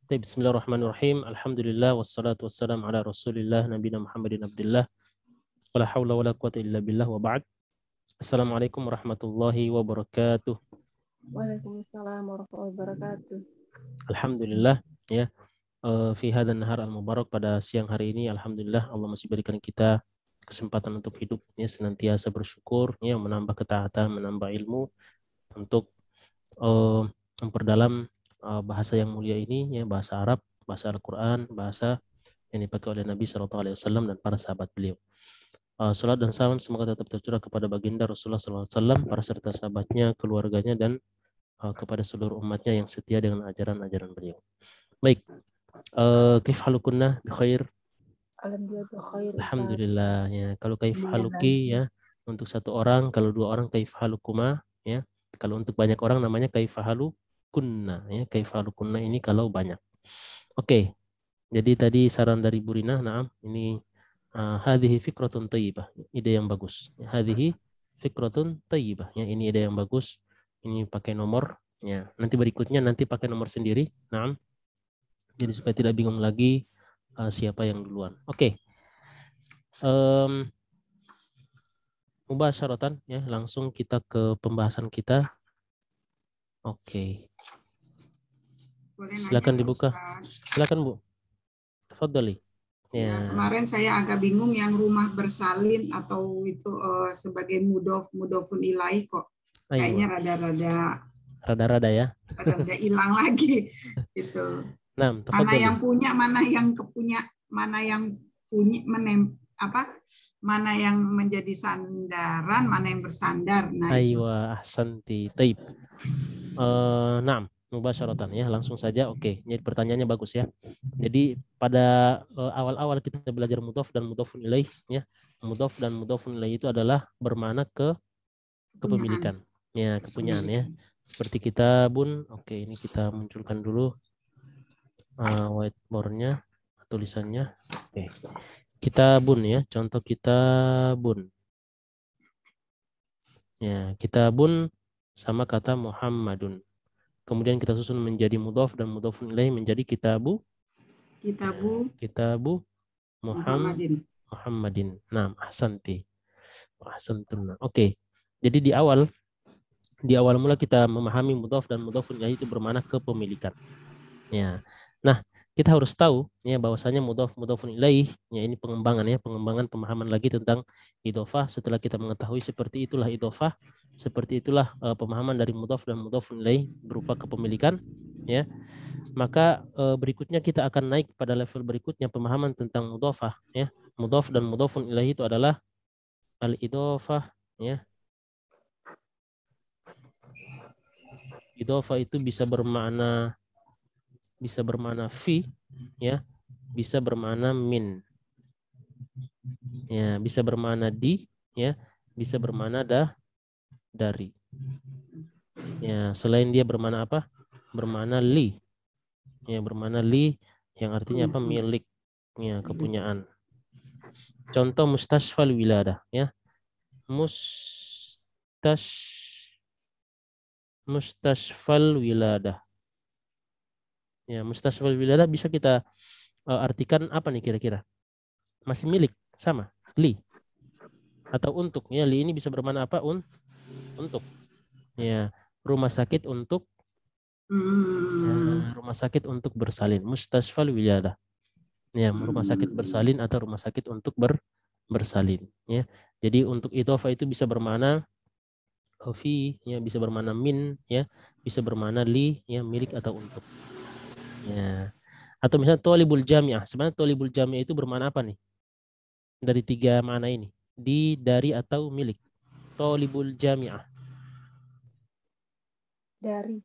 Bismillahirrahmanirrahim. Alhamdulillah wassalatu wassalamu ala Rasulillah nabiyina Muhammadin Abdullah wala haula wala quwata illa billah wa ba'd. Assalamualaikum warahmatullahi wabarakatuh. Waalaikumsalam warahmatullahi wabarakatuh. Alhamdulillah ya. Fi hadzal nahar al-mubarak, pada siang hari ini alhamdulillah Allah masih berikan kita kesempatan untuk hidup ya, senantiasa bersyukur ya, menambah ketaatan, menambah ilmu untuk memperdalam bahasa yang mulia ini ya, bahasa Arab, bahasa Al-Qur'an, bahasa yang dipakai oleh Nabi SAW dan para sahabat beliau. Salat dan salam semoga tetap tercurah kepada baginda Rasulullah SAW, para serta sahabatnya, keluarganya, dan kepada seluruh umatnya yang setia dengan ajaran-ajaran beliau. Baik, kaif halukunna bi khair? Alhamdulillah ya. Kalau kaif haluki ya untuk satu orang, kalau dua orang kaif halukuma ya. Kalau untuk banyak orang namanya kaif halukunna ya. Kaif halukunna ini kalau banyak. Oke. Jadi tadi saran dari Bu Rina, naam, ini hadhihi fikratun thayyibah, ide yang bagus. Hadhihi fikratun thayyibah, ya, ini ide yang bagus. Ini pakai nomor, ya. Nanti berikutnya nanti pakai nomor sendiri, naam. Jadi supaya tidak bingung lagi siapa yang duluan. Oke. Mubasyaratan ya, langsung kita ke pembahasan kita. Oke. Silakan dibuka. Silakan Bu. Tafadhali. Ya, kemarin saya agak bingung yang rumah bersalin atau itu sebagai mudofun ilaih kok. Kayaknya rada-rada ya. Rada hilang lagi gitu. Nah, mana yang punya, mana yang kepunya, mana yang punya mana yang menjadi sandaran, mana yang bersandar. Nah, aywa ahsanti. Taib. Naam, mubasyaratan ya, langsung saja. Oke, jadi pertanyaannya bagus ya. Jadi pada awal-awal kita belajar mudhof dan mudhofun ilaih ya. Mudhof dan mudhofun ilaih itu adalah bermakna kepemilikan. Ya, kepunyaan ya. Seperti kitabun. Oke, ini kita munculkan dulu whiteboard-nya, tulisannya. Oke. Kitabun ya, contoh kitabun. Ya, kitabun sama kata Muhammadun. Kemudian kita susun menjadi mudhof dan mudhofun ilaih menjadi kitabu Muhammadin. Nah, ahsanti. Ahsantun. Oke. Jadi di awal mula kita memahami mudhof dan mudhofun ilaih itu bermakna kepemilikan. Ya. Nah, kita harus tahu ya bahwasanya mudhofun ilaih ya, ini pengembangan pemahaman lagi tentang idhofah. Setelah kita mengetahui seperti itulah idhofah, seperti itulah pemahaman dari mudhof dan mudhofun ilaih berupa kepemilikan ya. Maka berikutnya kita akan naik pada level berikutnya, pemahaman tentang mudhofah ya. Mudhof dan mudhofun ilaih itu adalah al-idhofah ya. Idhofah itu bisa bermakna fi ya, bisa bermakna min ya, bisa bermakna di ya, bisa bermakna dari ya. Selain dia bermakna apa? Bermakna li ya, bermakna li yang artinya apa? Milik ya, kepunyaan. Contoh mustashfal wiladah ya. Mustashfal wiladah ya. Mustashfal wiladah bisa kita artikan apa nih kira-kira? Masih milik, sama, li atau untuk ya. Li ini bisa bermakna apa? Untuk ya, rumah sakit untuk rumah sakit untuk bersalin, mustashfal wiladah ya, rumah sakit bersalin atau rumah sakit untuk bersalin ya. Jadi untuk idhofah itu bisa bermakna fi ya, bisa bermakna min ya, bisa bermakna li ya, milik atau untuk ya. Atau misalnya thalibul jami'ah, sebenarnya thalibul jami'ah itu bermakna apa nih dari tiga makna ini? Di, dari, atau milik. Thalibul jami'ah dari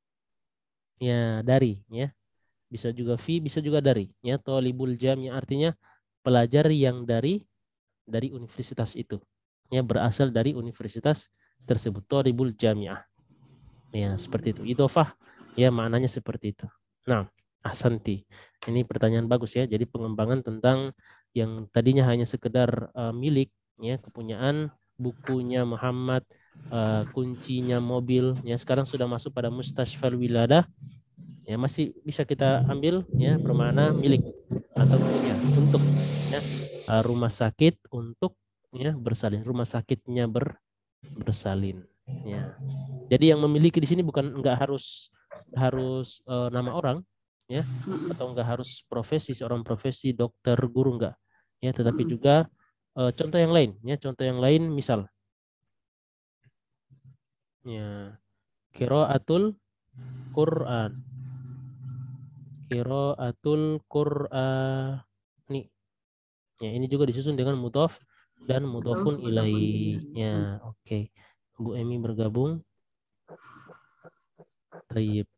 ya, dari ya, bisa juga fi, bisa juga dari ya. Thalibul jami'ah artinya pelajar yang dari universitas itu ya, berasal dari universitas tersebut. Thalibul jami'ah ya, seperti itu. Idhofah ya, maknanya seperti itu. Nah, ahsanti. Ini pertanyaan bagus ya. Jadi pengembangan tentang yang tadinya hanya sekedar milik ya, kepunyaan, bukunya Muhammad, kuncinya mobil ya, sekarang sudah masuk pada mustashfal wiladah Ya, masih bisa kita ambil ya bermakna milik atau punya untuk ya. Rumah sakit untuk ya bersalin. Rumah sakitnya bersalin. Ya. Jadi yang memiliki di sini bukan nggak harus nama orang ya atau nggak harus profesi seorang profesi dokter guru nggak ya tetapi juga contoh yang lain ya contoh yang lain misal ya qiraatul Quran Qur'ani ya ini juga disusun dengan mudhof dan mudhofun ilaih ya oke. Bu Emi bergabung. Tayyib.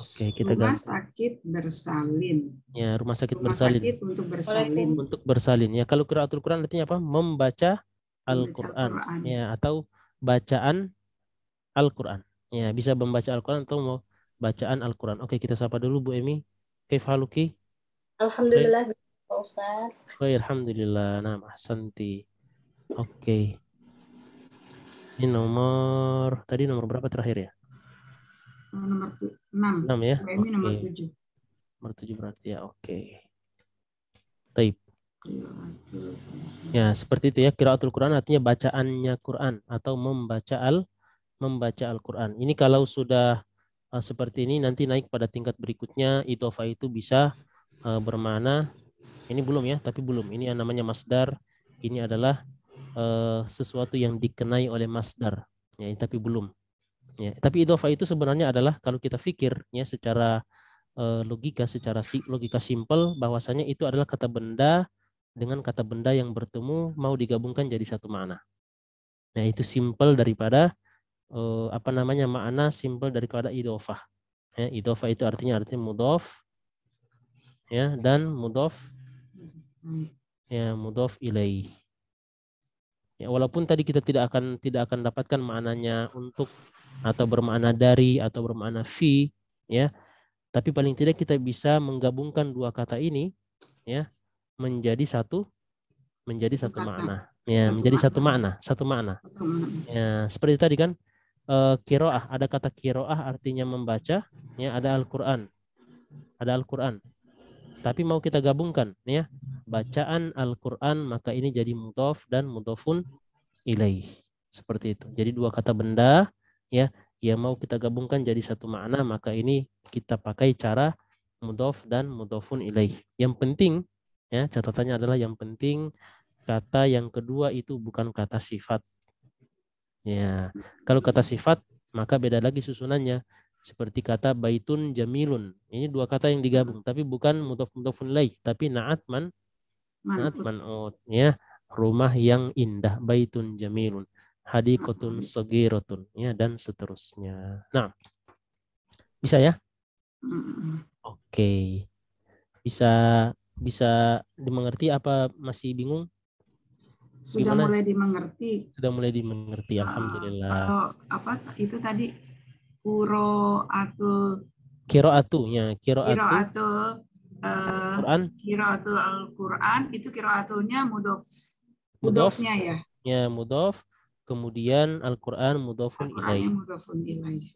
Oke, kita Rumah ganti. sakit bersalin. Ya, rumah sakit Rumah bersalin. sakit untuk bersalin. Untuk bersalin. Ya, kalau qiraatul Quran artinya apa? Membaca Membaca Al-Quran. Al-Quran. Ya, atau bacaan Al-Quran. Ya, bisa membaca Al-Quran atau mau bacaan Al-Quran. Oke, kita sapa dulu Bu Emi. Kaif haluki? Alhamdulillah, Pak Ustaz. Baik, alhamdulillah. Nah, ahsanti. Oke. Ini tadi nomor berapa terakhir ya? Nomor 6. 6 ya? Ini nomor Oke. 7. Nomor 7 berarti ya. Oke. Taib. Ya, seperti itu ya. Qiraatul Quran artinya bacaannya Quran atau membaca Al-Quran. Ini kalau sudah seperti ini nanti naik pada tingkat berikutnya idhofah itu bisa bermakna ini belum ya, tapi belum. Ini yang namanya masdar. Ini adalah sesuatu yang dikenai oleh masdar. Ya, tapi belum. Ya, tapi idhofah itu sebenarnya adalah kalau kita pikir ya secara secara logika simpel bahwasanya itu adalah kata benda dengan kata benda yang bertemu mau digabungkan jadi satu makna. Nah, itu simpel daripada makna simpel daripada idhofah. Ya, idhofah itu artinya mudhof ya dan mudhof ilaih. Ya, walaupun tadi kita tidak akan dapatkan maknanya untuk atau bermakna dari atau bermakna fi ya, tapi paling tidak kita bisa menggabungkan dua kata ini ya menjadi satu makna. Ya, menjadi satu makna. Ya, seperti tadi kan qiraah, ada kata qiraah artinya membaca, ya ada Al-Qur'an. Tapi mau kita gabungkan ya, bacaan Al-Qur'an maka ini jadi mudhof dan mudhofun ilaih. Seperti itu. Jadi dua kata benda ya yang mau kita gabungkan jadi satu makna maka ini kita pakai cara mudhof dan mudhofun ilaih. Yang penting ya catatannya adalah yang penting kata yang kedua itu bukan kata sifat. Ya, kalau kata sifat maka beda lagi susunannya. Seperti kata baitun jamilun. Ini dua kata yang digabung tapi bukan mudhofun ilaih, tapi na'at man'ut ya. Rumah yang indah, baitun jamilun, hadiqatun sagiratun ya dan seterusnya. Nah, bisa ya? Oke. Bisa dimengerti apa masih bingung? Sudah Gimana? mulai dimengerti. Sudah mulai dimengerti, alhamdulillah. Kalau itu tadi qiraatul qiraatul Quran. Qiraatul Al-Quran itu qiraatulnya mudhofnya ya. Ya, mudhof. Kemudian Al-Quran mudhofun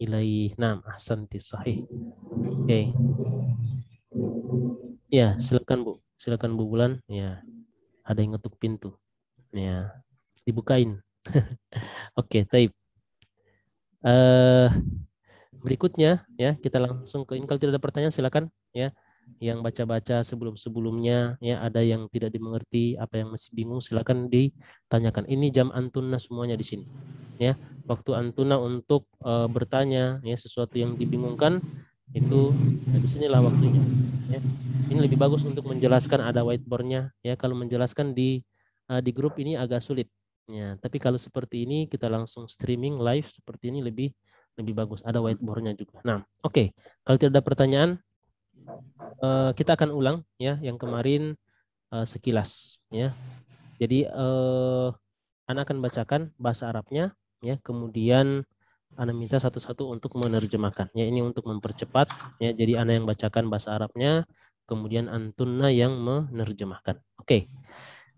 ilaih. Nah, ahsanti sahih. Oke. Ya, silakan Bu. Silakan Bu Bulan. Ya. Ada yang ngetuk pintu. Ya. Dibukain. Oke, taib. Berikutnya ya, kita langsung ke ini. Kalau tidak ada pertanyaan silakan ya. Yang baca-baca sebelum-sebelumnya ya, ada yang tidak dimengerti, apa yang masih bingung silakan ditanyakan. Ini jam antuna semuanya di sini. Ya, waktu antuna untuk bertanya ya sesuatu yang dibingungkan itu di sinilah waktunya. Ya. Ini lebih bagus untuk menjelaskan ada whiteboardnya ya. Kalau menjelaskan di grup ini agak sulit. Ya, tapi kalau seperti ini kita langsung streaming live seperti ini lebih bagus. Ada whiteboardnya juga. Nah, oke. Kalau tidak ada pertanyaan, kita akan ulang ya yang kemarin sekilas ya. Jadi Ana akan bacakan bahasa Arabnya ya, kemudian Ana minta satu-satu untuk menerjemahkan. Ya, ini untuk mempercepat ya. Jadi Ana yang bacakan bahasa Arabnya, kemudian Antunna yang menerjemahkan. Oke.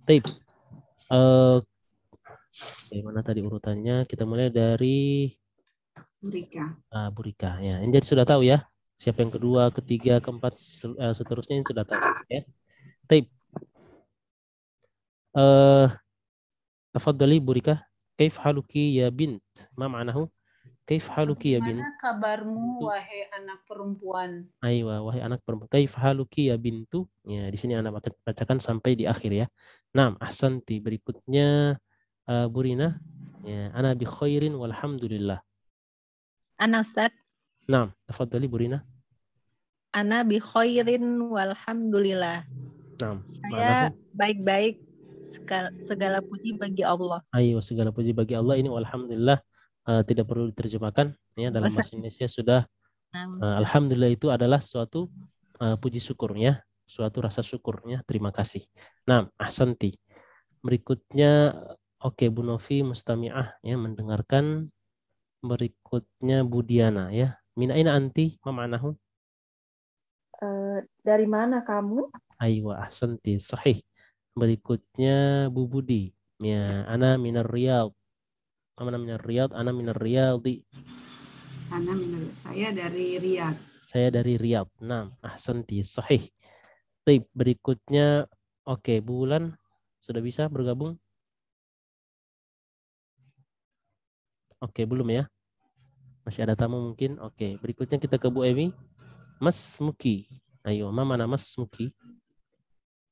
Taib. Bagaimana tadi urutannya? Kita mulai dari Burika. Burika ya. Ini jadi sudah tahu ya. Siapa yang kedua, ketiga, keempat, seterusnya ini sudah tahu ya. Baik. Tafadhali Burika. Kaif haluki ya bint? Ma ma'nahu? Kaif haluki ya bint? Bagaimana kabarmu, wahai anak perempuan? Aywa, wahai anak perempuan. Kaif haluki ya bintu? Ya, di sini anak bacakan sampai di akhir ya. Naam, ahsanti. Berikutnya Burina. Ya, ana bi khairin walhamdulillah. Ana Ustaz, Naam, tafadhali Burina. ana bi khairin walhamdulillah. Naam. Saya baik-baik, segala puji bagi Allah. Ayo, segala puji bagi Allah. Ini walhamdulillah tidak perlu diterjemahkan ya, dalam bahasa Indonesia sudah. Alhamdulillah itu adalah suatu puji syukur ya, suatu rasa syukurnya, terima kasih. Nah, ahsanti. Berikutnya oke, Bu Novi mustami'ah ya, mendengarkan. Berikutnya Bu Diana ya. Min aina anti? Ma ma'nahu? Dari mana kamu? Aywa, ahsanti, sahih. Berikutnya Bu Budi. Ya, ana minar Riyadh. Ana minar Riyadh, ana minar Riyadhi. Saya dari Riyadh. Saya dari Riyadh. Nah, ahsanti, sahih. Baik, berikutnya oke, Bu Wulan sudah bisa bergabung? Oke, belum ya? Masih ada tamu mungkin? Oke, berikutnya kita ke Bu Emi. Mas Muki. Ayo, mana Mas Muki?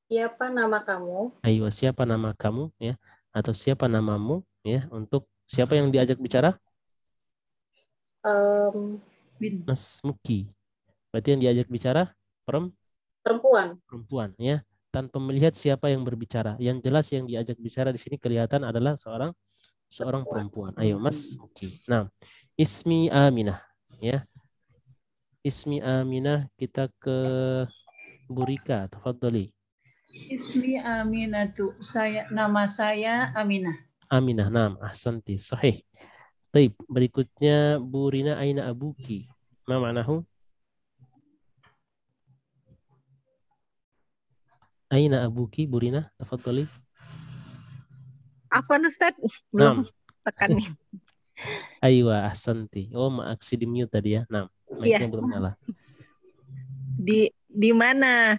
Siapa nama kamu? Ayo, siapa nama kamu ya? Atau siapa namamu ya? Untuk siapa yang diajak bicara? Mas Muki. Berarti yang diajak bicara Perempuan. Perempuan ya. Tanpa melihat siapa yang berbicara. Yang jelas yang diajak bicara di sini kelihatan adalah seorang perempuan. Ayo Mas Muki. Nah, Ismi Aminah ya. Ismi Aminah, kita ke Burika, tafadhali. Ismi Aminatu. Nama saya Aminah. Aminah, naam, ahsanti, sahih. Baik, berikutnya Bu Rina, aina abuki? Ma ma'nahu? Aina abuki, Bu Rina, tafadhali. Afwan Ustaz, belum Naam. tekan nih. Aywa, ahsanti. Oh, maaf, di mute tadi ya. Naam, mic-nya belum nyala. Di mana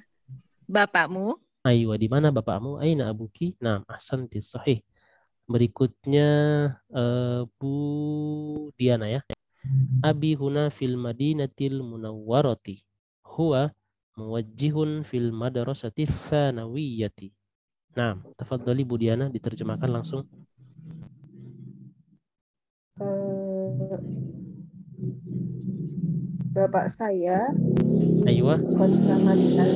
bapakmu? Aywa, di mana bapakmu? Aina abuki? Naam, ahsanti, sahih. Berikutnya Bu Diana ya. Abi huna fil madinatil munawwarati. Huwa muwajjihun fil madrasati tsanawiyati. Nah, tafadhali Bu Diana, diterjemahkan langsung. Bapak saya Aywa. Kota Madinah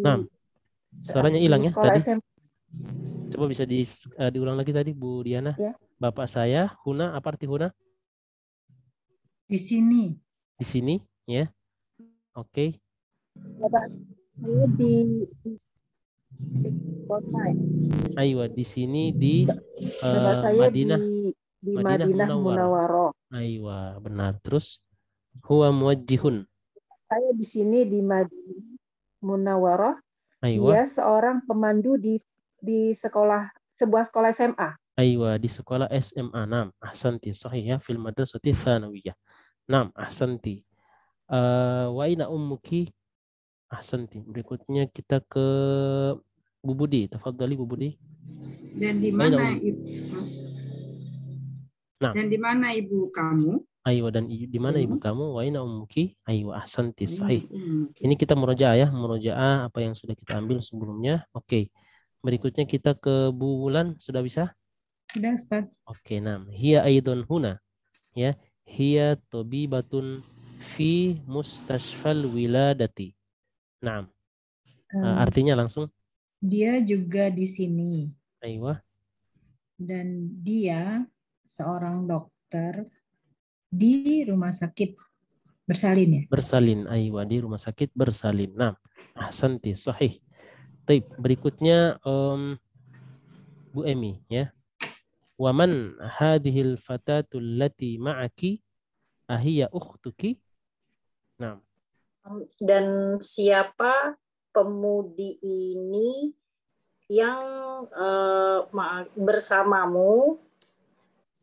Nah, suaranya hilang ya tadi. SMP. Coba bisa diulang lagi tadi Bu Diana. Ya. Bapak saya, Huna, apa arti Huna? Di sini. Di sini, ya. Oke. Bapak saya di kota. Aywa, di sini di Bapak saya Madinah. di Madinah Munawwaroh. Aywa, benar. Terus huwa muwajjihun. Saya di sini di Madinah Munawwaroh. Aywa. Dia seorang pemandu di sebuah sekolah SMA. Aywa, di sekolah SMA. Naam, ahsanti, sahih ya, fil madrasati tsanawiyah. Naam, ahsanti. Wa aina ummuki? Ahsanti. Berikutnya kita ke Bu Budi. Tafadhali Bu Budi. Dan di mana ibu? Nah. Dan di mana ibu kamu? Aywa, dan di mana ibu kamu? Wa aina ummuki? Aywa, ahsanti, sahih. Ini kita murojaah ya, murojaah apa yang sudah kita ambil sebelumnya. Oke. Berikutnya kita ke Bu Wulan, sudah bisa? Sudah, Ustaz. Oke, nah. Hiya aidon huna. Ya, hiya tabibatun fi mustashfal wiladati. Nah. Artinya langsung? Dia juga di sini. Aywa. Dan dia seorang dokter di rumah sakit bersalin ya? Bersalin, aywa, di rumah sakit bersalin. Nah, ahsanti, sahih. Baik, berikutnya Bu Emi ya. Waman hadhil fatatul lati ma'aki ahiya ukhtuki? Nah. Dan siapa pemudi ini yang bersamamu,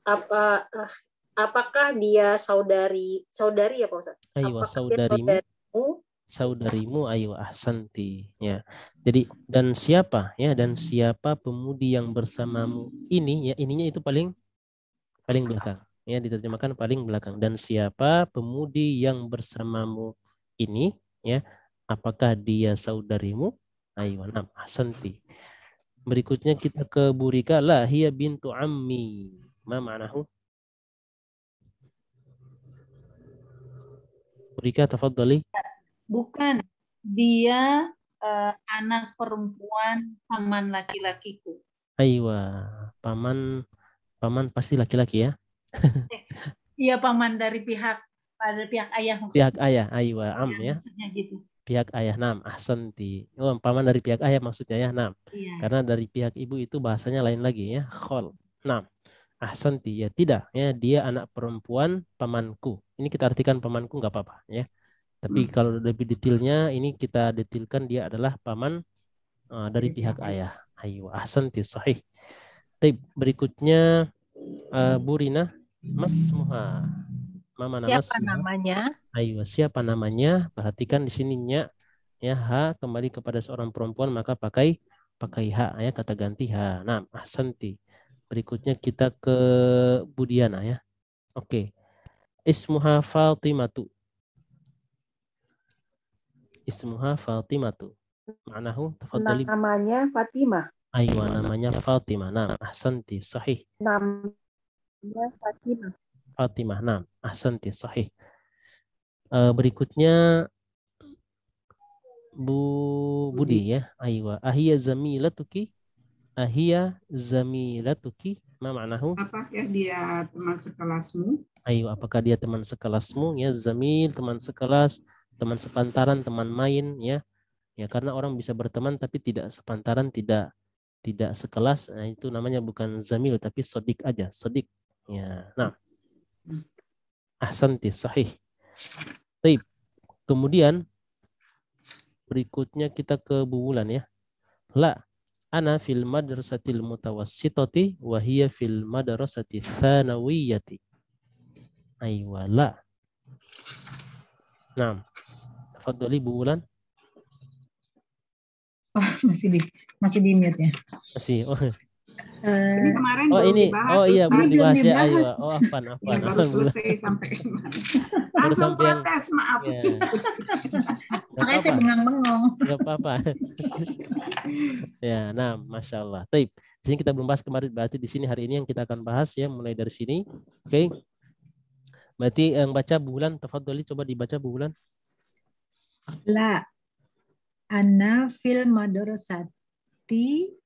apakah dia saudari ya Pak Ustadz? Aywa, Apakah dia saudarimu, saudarimu? saudarimu, aywa, ahsanti. Ya. Jadi dan siapa ya, dan siapa pemudi yang bersamamu ini ya, ininya itu paling belakang. Ya, diterjemahkan paling belakang. Dan siapa pemudi yang bersamamu ini ya, apakah dia saudarimu? Aywa, nam, ahsanti. Berikutnya kita ke Burika. La hiya bintu ammi. Ma ma'nahu? Burika, tafadhali. Bukan, dia anak perempuan paman laki-lakiku. Aywa, paman pasti laki-laki ya. Iya, paman dari pihak ayah maksudnya. Pihak ayah, aywa, am ya. Maksudnya gitu. Pihak ayah, nam, ahsanti. Oh, paman dari pihak ayah maksudnya ya, nam. Iya. Karena dari pihak ibu itu bahasanya lain lagi ya, khol. Nam, ahsanti. Ya tidak, ya dia anak perempuan pamanku. Ini kita artikan pamanku nggak apa-apa ya. Tapi kalau lebih detailnya ini kita detailkan dia adalah paman dari pihak ayah. Aywa, ahsanti, sahih. Baik, berikutnya Burina, masmuha. Mama nama Siapa namanya? Ayo, siapa namanya? Perhatikan di sininya ya, ha kembali kepada seorang perempuan maka pakai ha ya, kata ganti ha. Nah, ahsanti. Berikutnya kita ke Budiana ya. Oke. Ismuha Fatimatu. Ismuha Fatimatu. Ma'nahu tafadhali. Namanya Fatimah. Aywa, namanya Fatimah. Nah, ahsanti, sahih. Namanya Fatimah. Fatimah, nah, ahsanti, sahih. Berikutnya Budi ya. Aywa. Ahiyya zamilatuki. Ahiyya zamilatuki. Ma ma'nahu? Apakah dia teman sekelasmu? Ayo, apakah dia teman sekelasmu ya? Zamil, teman sekelas, teman sepantaran, teman main ya. Ya, karena orang bisa berteman tapi tidak sepantaran, tidak sekelas. Nah, itu namanya bukan zamil tapi sodik aja, sodik. Ya. Nah. Ahsanti, sahih. Baik. Kemudian berikutnya kita ke Bu Wulan ya. La, ana fil madrasatil mutawassitati wa hiya fil madrasati tsanawiyati. Aywa, la. Naam. Tafadhali Bu Wulan. Oh, masih di mute ya. Masih. Oh. Ini kemarin belum ini dibahas. oh iya, Ustaz. belum dibahas ya. dibahas. Ayo. Oh, afan. Ya, baru Alhamdulillah. selesai sampai kemana. Baru Langsung sampai yang- protes, maaf. Ya. Makanya saya bengang-bengong. Gak apa-apa. Ya, nah, masya Allah. Taib. Di sini kita belum bahas kemarin, berarti di sini hari ini yang kita akan bahas ya, mulai dari sini. Oke. Berarti yang baca Bu Wulan, tafadhali coba dibaca Bu Wulan. La, ana fil madrasati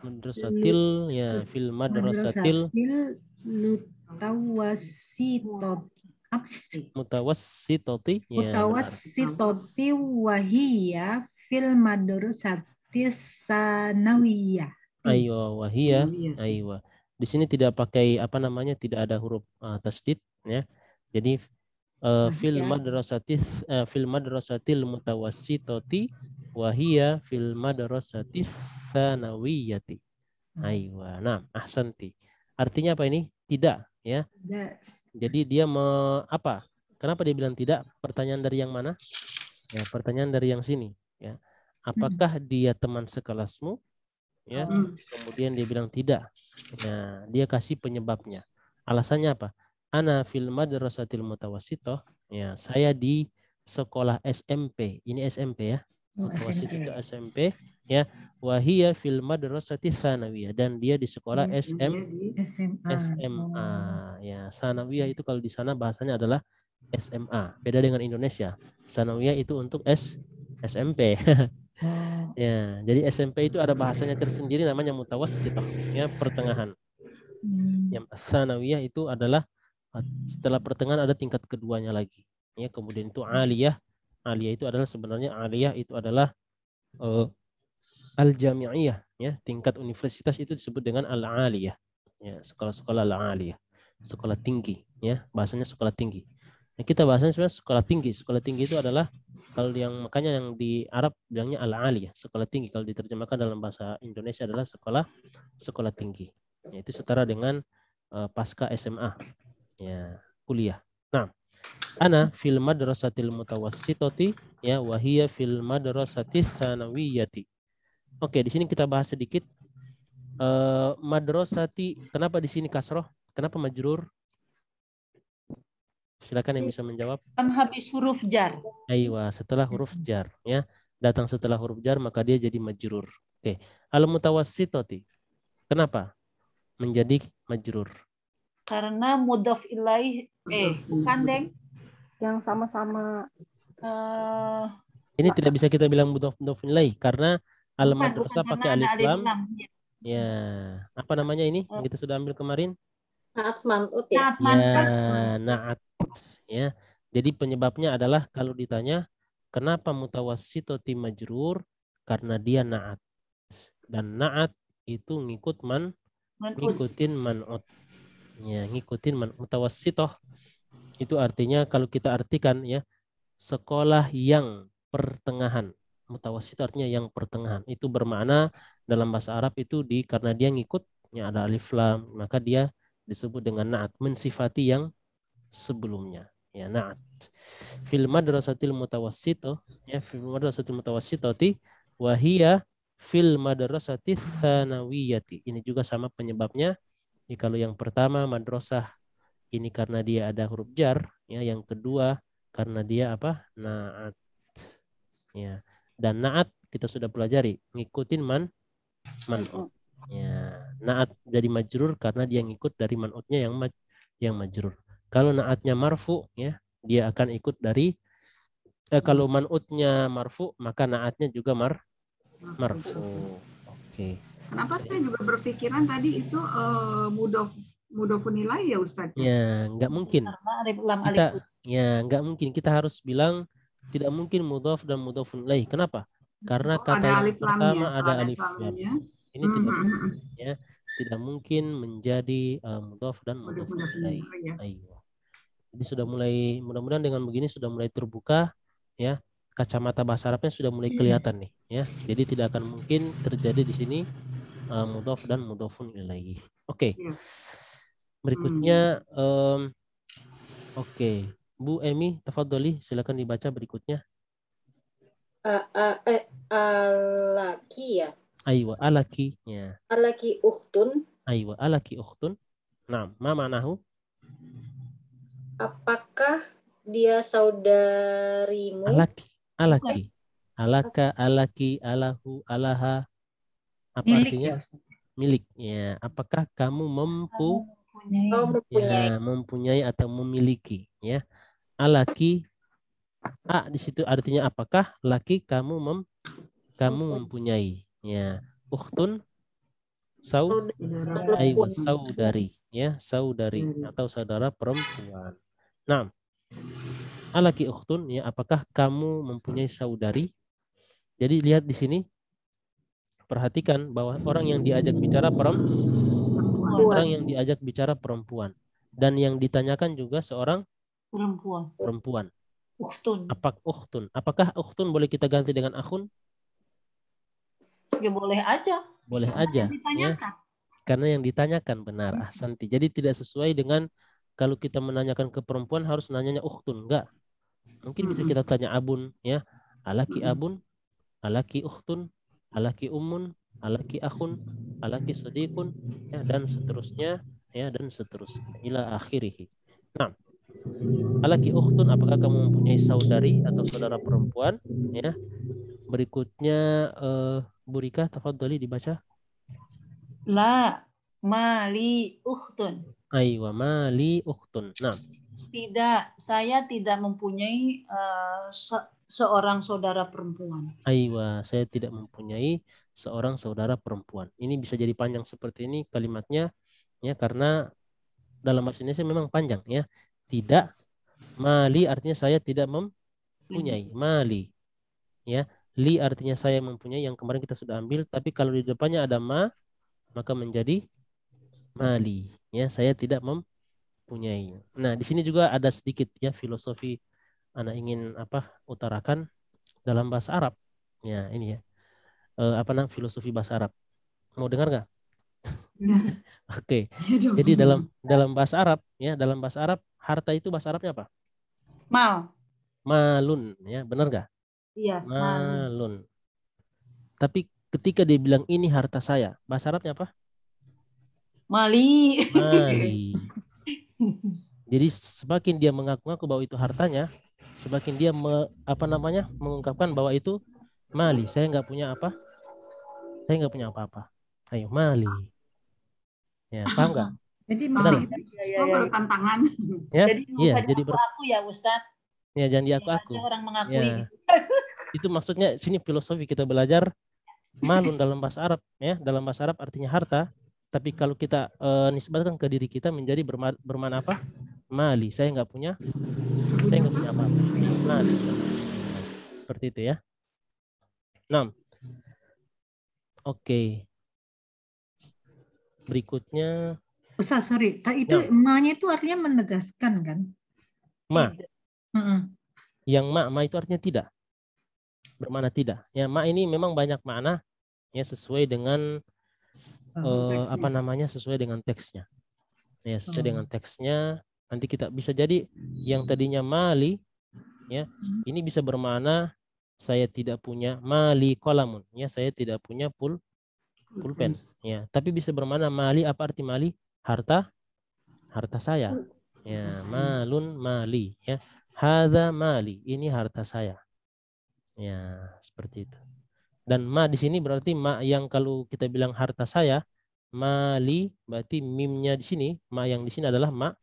Madrasatil ya, fil madrasatil mutawassitot. Apa sih? mutawassitati ya. Mutawassitoti wahiyya fil madrasati sanawiyah. Ayo wahia, ayo. Di sini tidak pakai apa namanya, tidak ada huruf tasdid ya. Jadi fil madrasatil mutawassitati wahia fil madrasatis tsanawiyati. Aywa. Nah, ahsanti. Artinya apa ini? Tidak ya. Jadi dia apa? Kenapa dia bilang tidak? Pertanyaan dari yang mana? Ya, pertanyaan dari yang sini ya. Apakah dia teman sekelasmu? Ya. Kemudian dia bilang tidak. Nah, dia kasih penyebabnya. Alasannya apa? Ana fil madrasatil mutawassithah. Ya, saya di sekolah SMP. Ini SMP ya. Mutawassit itu SMP ya. Wahia fil madrasati tsanawiyah, dan dia di sekolah SMA. Ya, tsanawiyah itu kalau di sana bahasanya adalah SMA. Beda dengan Indonesia. Tsanawiyah itu untuk SMP. Ya, jadi SMP itu ada bahasanya tersendiri namanya mutawassithah, ya, pertengahan. Yang tsanawiyah itu adalah setelah pertengahan ada tingkat keduanya lagi. Ya, kemudian itu aliyah. Aliyah itu adalah sebenarnya aliyah itu adalah al-jami'iyah, ya, tingkat universitas itu disebut dengan al-aliyah. Ya, sekolah-sekolah al-aliyah. Sekolah tinggi, ya, bahasanya sekolah tinggi. Nah, kita bahasanya sebenarnya sekolah tinggi. Sekolah tinggi itu adalah Kalau yang makanya yang di Arab bilangnya al-ali, sekolah tinggi. Kalau diterjemahkan dalam bahasa Indonesia adalah sekolah tinggi. Ya, itu setara dengan pasca SMA, ya, kuliah. Nah, ana fil madrasatil mutawassitati ya wahiyya fil madrasatis tsanawiyati. Oke, di sini kita bahas sedikit madrasati. Kenapa di sini kasroh? Kenapa majrur? Silakan yang bisa menjawab. Kan habis huruf jar. Aywa, setelah huruf jar, ya. Datang setelah huruf jar maka dia jadi majrur. Oke. Al mutawassitati. Kenapa menjadi majrur? Karena mudhof ilaih bukan, Deng. Yang sama-sama Eh, Ini tidak bisa kita bilang mudhof ilaih karena al bukan madrasah pakai karena ada alif lam. lam. Ya, apa namanya ini? Yang kita sudah ambil kemarin? Naat man'ut ya. Saat manfaat. Ya, naat. Ya. Jadi penyebabnya adalah kalau ditanya kenapa mutawassitati majrur? Karena dia naat. Dan naat itu ngikutin man'ut. Ya, ngikutin mutawassitoh. Itu artinya kalau kita artikan ya, sekolah yang pertengahan. Mutawassit artinya yang pertengahan. Itu bermakna dalam bahasa Arab itu karena dia ngikutnya ada alif lam, maka dia disebut dengan naat, mensifati yang sebelumnya. Ya, naat. Fil madrasatil mutawassitoh, ya, fil madrasatil mutawassitati wa hiya fil madrasatis tsanawiyati. Ini juga sama penyebabnya. Jadi kalau yang pertama madrasah ini karena dia ada huruf jar, ya, yang kedua karena dia apa? Naat. Ya. Dan naat kita sudah pelajari, ngikutin man'ut. Ya, naat jadi majrur karena dia ngikut dari man'utnya yang majrur. Kalau naatnya marfu, ya, dia akan ikut dari kalau man'utnya marfu, maka naatnya juga marfu. Oke. Kenapa saya juga berpikiran tadi itu mudhofun ilaih ya Ustaz? Ya, nggak mungkin. Karena alif lam Kita alif. ya nggak mungkin. Kita harus bilang tidak mungkin mudhof dan mudhofun ilaih. Kenapa? Karena kata ada yang alif pertama lamnya. ada Ada alif lam. lamnya. Ini tidak mungkin, ya. Tidak mungkin menjadi mudhof dan mudhofun ilaih. Ayo. Jadi sudah mulai, mudah-mudahan dengan begini sudah mulai terbuka, ya. Kacamata bahasa Arabnya sudah mulai kelihatan nih, ya. Jadi tidak akan mungkin terjadi di sini mudhof dan mudhofun ilaih. Oke. Berikutnya oke. Bu Emi, tafadholi, silakan dibaca berikutnya. Alaki ya. Aywa, alaki. Ya. Alaki ukhtun. Aywa, alaki ukhtun. Nah, ma ma'nahu? Apakah dia saudarimu? Alaki. Alaka, alaki, alahu, alaha. Apa Milik artinya? ya, Ustaz. Milik. Ya. Apakah kamu Mempunyai. mempunyai atau memiliki? Ya. Alaki. Di situ artinya apakah? Laki, kamu mempunyai. Ya. Ukhtun. Saudari. Ya. Saudari atau saudara perempuan. Nah. Alaki ukhtun, ya, apakah kamu mempunyai saudari? Jadi lihat di sini, perhatikan bahwa orang yang diajak bicara perempuan, dan yang ditanyakan juga seorang perempuan. Ukhtun. Apakah ukhtun boleh kita ganti dengan akhun? Ya boleh aja. Boleh aja, ya. Karena yang ditanyakan benar, ahsanti. Jadi tidak sesuai dengan kalau kita menanyakan ke perempuan harus nanyanya ukhtun, enggak. Mungkin bisa kita tanya abun, ya. Alaki abun, alaki ukhtun, alaki ummun, alaki akhun, alaki sadiqun, ya, dan seterusnya, ya, dan seterusnya ila akhirih. Nah, alaki ukhtun, apakah kamu mempunyai saudari atau saudara perempuan, ya. Berikutnya Bu Rika, tafadholi dibaca. La mali ukhtun. Aywa mali ukhtun. Nah, Tidak, saya tidak mempunyai seorang saudara perempuan. aywa, saya tidak mempunyai seorang saudara perempuan. Ini bisa jadi panjang seperti ini kalimatnya, ya, karena dalam bahasa Indonesia memang panjang, ya. Tidak, mali artinya saya tidak mempunyai. Mali, ya. Li artinya saya mempunyai, yang kemarin kita sudah ambil. Tapi kalau di depannya ada ma, maka menjadi mali, ya. Saya tidak mempunyai. Nah, di sini juga ada sedikit, ya, filosofi anak ingin utarakan, dalam bahasa Arab. Ya, ini ya. Apa namanya filosofi bahasa Arab. Mau dengar nggak? Oke. Jadi dalam bahasa Arab ya, dalam bahasa Arab harta itu bahasa Arabnya apa? Mal. Malun ya, benar nggak? Iya, Malun. Tapi ketika dia bilang ini harta saya, bahasa Arabnya apa? Mali. Mali. Jadi semakin dia mengaku-ngaku bahwa itu hartanya, semakin dia mengungkapkan bahwa itu mali. Saya nggak punya apa? Saya nggak punya apa-apa. Ayo mali. Ya, paham nggak? Jadi Benar mesti Oh, baru tantangan. Ya, Jadi nggak iya. usah Jadi aku ya Ustadz. ya jangan Biar diaku-aku. aja orang mengakui. Ya. Gitu. Itu maksudnya sini filosofi kita belajar malun dalam bahasa Arab ya. Dalam bahasa Arab artinya harta. Tapi kalau kita nisbatkan ke diri kita menjadi bermana apa? Mali. Saya nggak punya apa-apa. Mali. Seperti itu ya. 6. Oke. Berikutnya. Ustaz, sorry. Itu Ya. ma-nya itu artinya menegaskan kan? Ma. Mm-mm. Yang ma itu artinya tidak. Bermakna tidak. Ya, ma ini memang banyak makna ya sesuai dengan sesuai dengan teksnya. Ya, sesuai dengan teksnya. Nanti kita bisa jadi yang tadinya mali ya, ini bisa bermakna saya tidak punya mali kolamun ya, saya tidak punya pulpen ya. Tapi bisa bermakna mali, apa arti mali? Harta saya. Ya, malun mali ya. Hadza mali, ini harta saya. Ya, seperti itu. Dan ma di sini berarti ma yang kalau kita bilang harta saya, mali berarti mimnya di sini, ma yang di sini adalah ma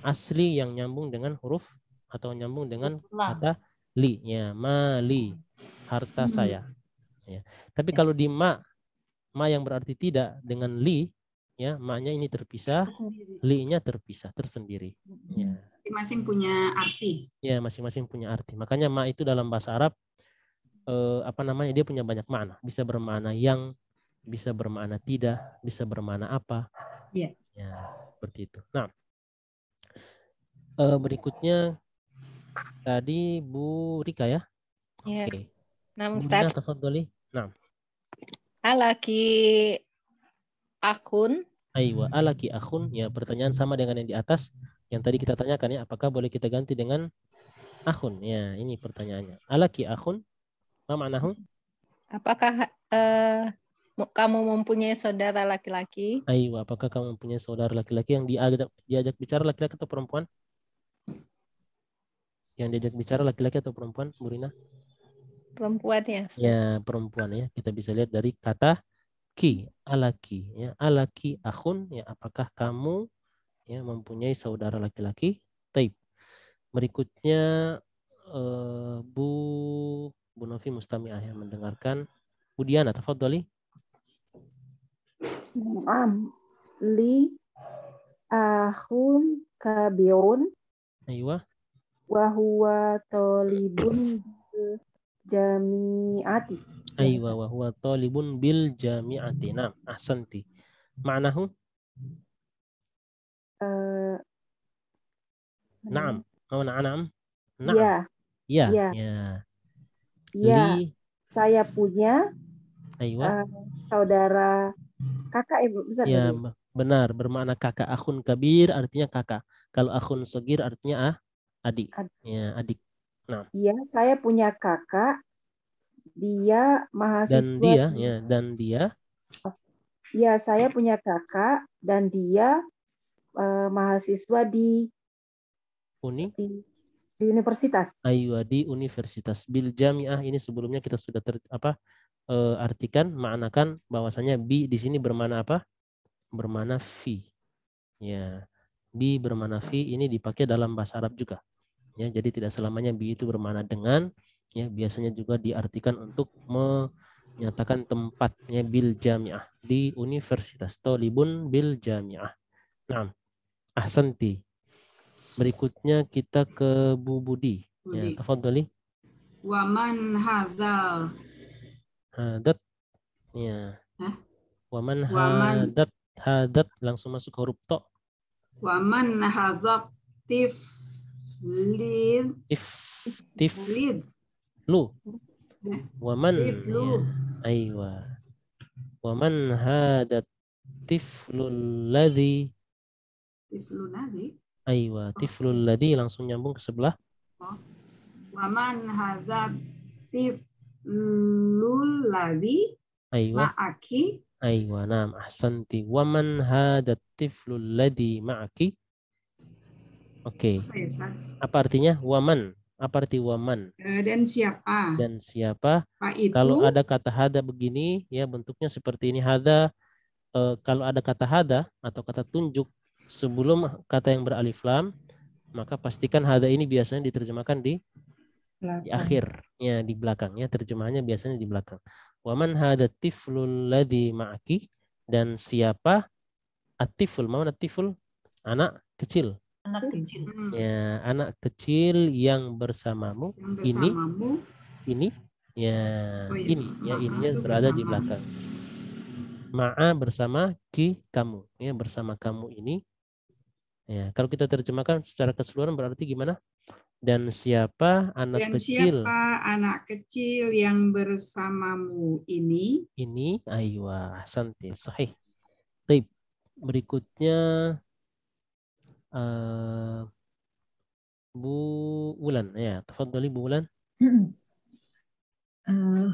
asli yang nyambung dengan huruf atau nyambung dengan kata li ya, mali, harta saya. Ya. Tapi kalau di ma yang berarti tidak dengan li ya, ma-nya ini terpisah, li-nya terpisah tersendiri. Ya. Masing-masing punya arti. Ya, masing-masing punya arti. Makanya ma itu dalam bahasa Arab dia punya banyak makna. Bisa bermakna yang, bisa bermakna tidak, bisa bermakna apa. Iya. Ya, seperti itu. Nah, berikutnya tadi Bu Rika ya. Iya. Oke. Nah, Bu Ustaz. Dina, tafadhali. Nah. Alaki akun. Aywa, alaki akhun. Ya, pertanyaan sama dengan yang di atas. Yang tadi kita tanyakan ya, apakah boleh kita ganti dengan akhun? Ya, ini pertanyaannya. Alaki akhun. Apa maknahu? Apakah kamu mempunyai saudara laki-laki? Ayo, apakah kamu mempunyai saudara laki-laki yang diajak bicara laki-laki atau perempuan? Yang diajak bicara laki-laki atau perempuan, Bu Rina? Perempuan ya. Ya, perempuan ya. Kita bisa lihat dari kata ki, alaki ya. Alaki akhun ya, apakah kamu ya mempunyai saudara laki-laki? Taib. Berikutnya Bu Novi Mustami'ah yang mendengarkan. Bu Diana, tafadhali. Li akhun kabirun. Aywa. Wa huwa talibun jami'ati. Aywa, wa huwa talibun bil jami'ati. Naam, ahsanti. Ma'nahu? Naam. Oh, naam. Naam. Ya. Ya. Ya. Ya. Ya. Li. Saya punya saudara kakak ibu besar. Ya, benar, bermakna kakak. Akhun kabir artinya kakak. Kalau akhun sogir artinya adik. Ya, adik. Nah. Iya, saya punya kakak. Dia mahasiswa. Dan dia. Ya, saya punya kakak dan dia mahasiswa di universitas. Ayo, di universitas. Bil jami'ah ini sebelumnya kita sudah artikan, maknakan bahwasanya bi di sini bermakna apa? Bermakna fi. Ya. Bi bermakna fi ini dipakai dalam bahasa Arab juga. Ya, jadi tidak selamanya bi itu bermakna dengan, ya, biasanya juga diartikan untuk menyatakan tempatnya bil jami'ah, di universitas. Tolibun bil jami'ah. Nah, ahsanti. Berikutnya kita ke Bu Budi. Ya, tafadhali. Wa man hadzal. Hadat. Ya. Wa man hadat langsung masuk huruf to. Wa man hadat tiflid. tiflu. Waman Tiflu. ya. Aywa. Waman hadat tiflul ladzi. Tiflu nadi. Aywa, tiflul ladzi langsung nyambung ke sebelah. Waman hadat tiflul ladzi Aywa. ma'aki. Aywa, naam, ahsanti. Waman hadat tiflul ladzi ma'aki. Oke. Apa ya, Ustaz? Apa artinya? Waman. Apa arti waman? Dan siapa? Dan siapa? Pak itu. Kalau ada kata hada begini, ya bentuknya seperti ini. Hada, kalau ada kata hada atau kata tunjuk sebelum kata yang beralif lam, maka pastikan hada ini biasanya diterjemahkan di akhir, ya di belakang. Ya terjemahannya biasanya di belakang. Waman hada tiflul ladzi ma'aki. Dan siapa? At-tifl. Mana tifl? Anak kecil. Anak kecil. Ya, anak kecil yang bersamamu. Yang bersamamu. Ini ya, Oh, iya. ini ya, Ma'a ininya itu berada di bersamamu. belakang. Ma'a bersama ki kamu, ya bersama kamu ini. Ya, kalau kita terjemahkan secara keseluruhan berarti gimana? Dan siapa anak Dan kecil? siapa anak kecil yang bersamamu ini? Ini aywa santi sahih. Baik, berikutnya Bu Wulan, ya, tafadhali Bu Wulan.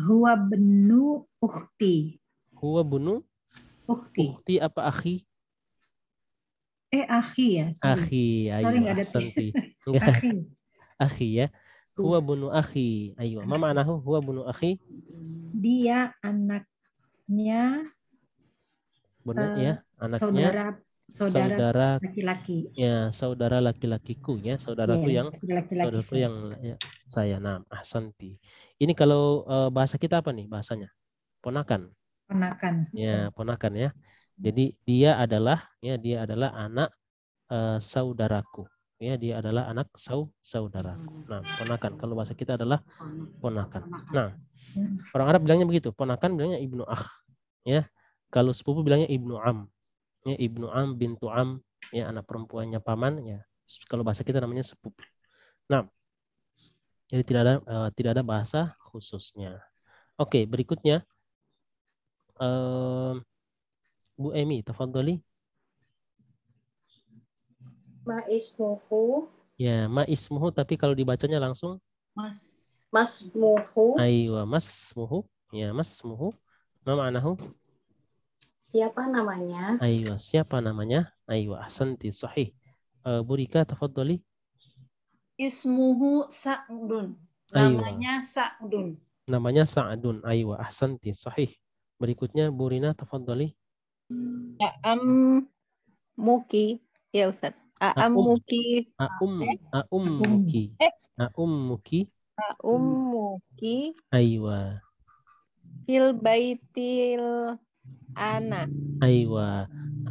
Huwa benu ukhti. Huwa bunu Ukhti. ukti apa akhi? Akhi ya. Sorry. Akhi, Sorry, aywa nggak ada T. santi. Enggak, Akhi. akhi ya. Huwa bunu akhi. Aywa, ma ma'nahu huwa bunu akhi? Dia anaknya Benar ya, anaknya saudara laki-laki. Ya, saudara laki-lakiku ya, saudaraku Iya, yang laki-laki saudaraku yang ya, saya. Nah, ahsanti. Ini kalau bahasa kita apa nih bahasanya? Ponakan. ponakan. Ya, ponakan ya. Jadi dia adalah anak saudaraku. Ya, dia adalah anak saudaraku. Nah, ponakan. Kalau bahasa kita adalah ponakan. Nah, orang Arab bilangnya begitu. Ponakan bilangnya ibnu akh. Ya. Kalau sepupu bilangnya ibnu am. Ya, ibnu am, bintu am, ya anak perempuannya paman, ya. Kalau bahasa kita namanya sepupu. Nah, jadi tidak ada bahasa khususnya. Oke, berikutnya Bu Emi, tafadhali. Ma ismuhu. Ya, ma ismuhu, tapi kalau dibacanya langsung Masmuhu. aywa, masmuhu. Ya, masmuhu. Ma ma'nahu? Siapa namanya? Aywa, siapa namanya? Aywa, ahsanti, sahih. Bu Rika, tafadhali. Ismuhu Sa'dun. Aywa. Namanya Sa'dun. Namanya Sa'dun. Aywa, ahsanti, sahih. Berikutnya Bu Rina, tafadhali. Muki. Ya Ustaz. Muki. Muki. Muki. Muki. Aywa. Fil baitil ana. Aywa.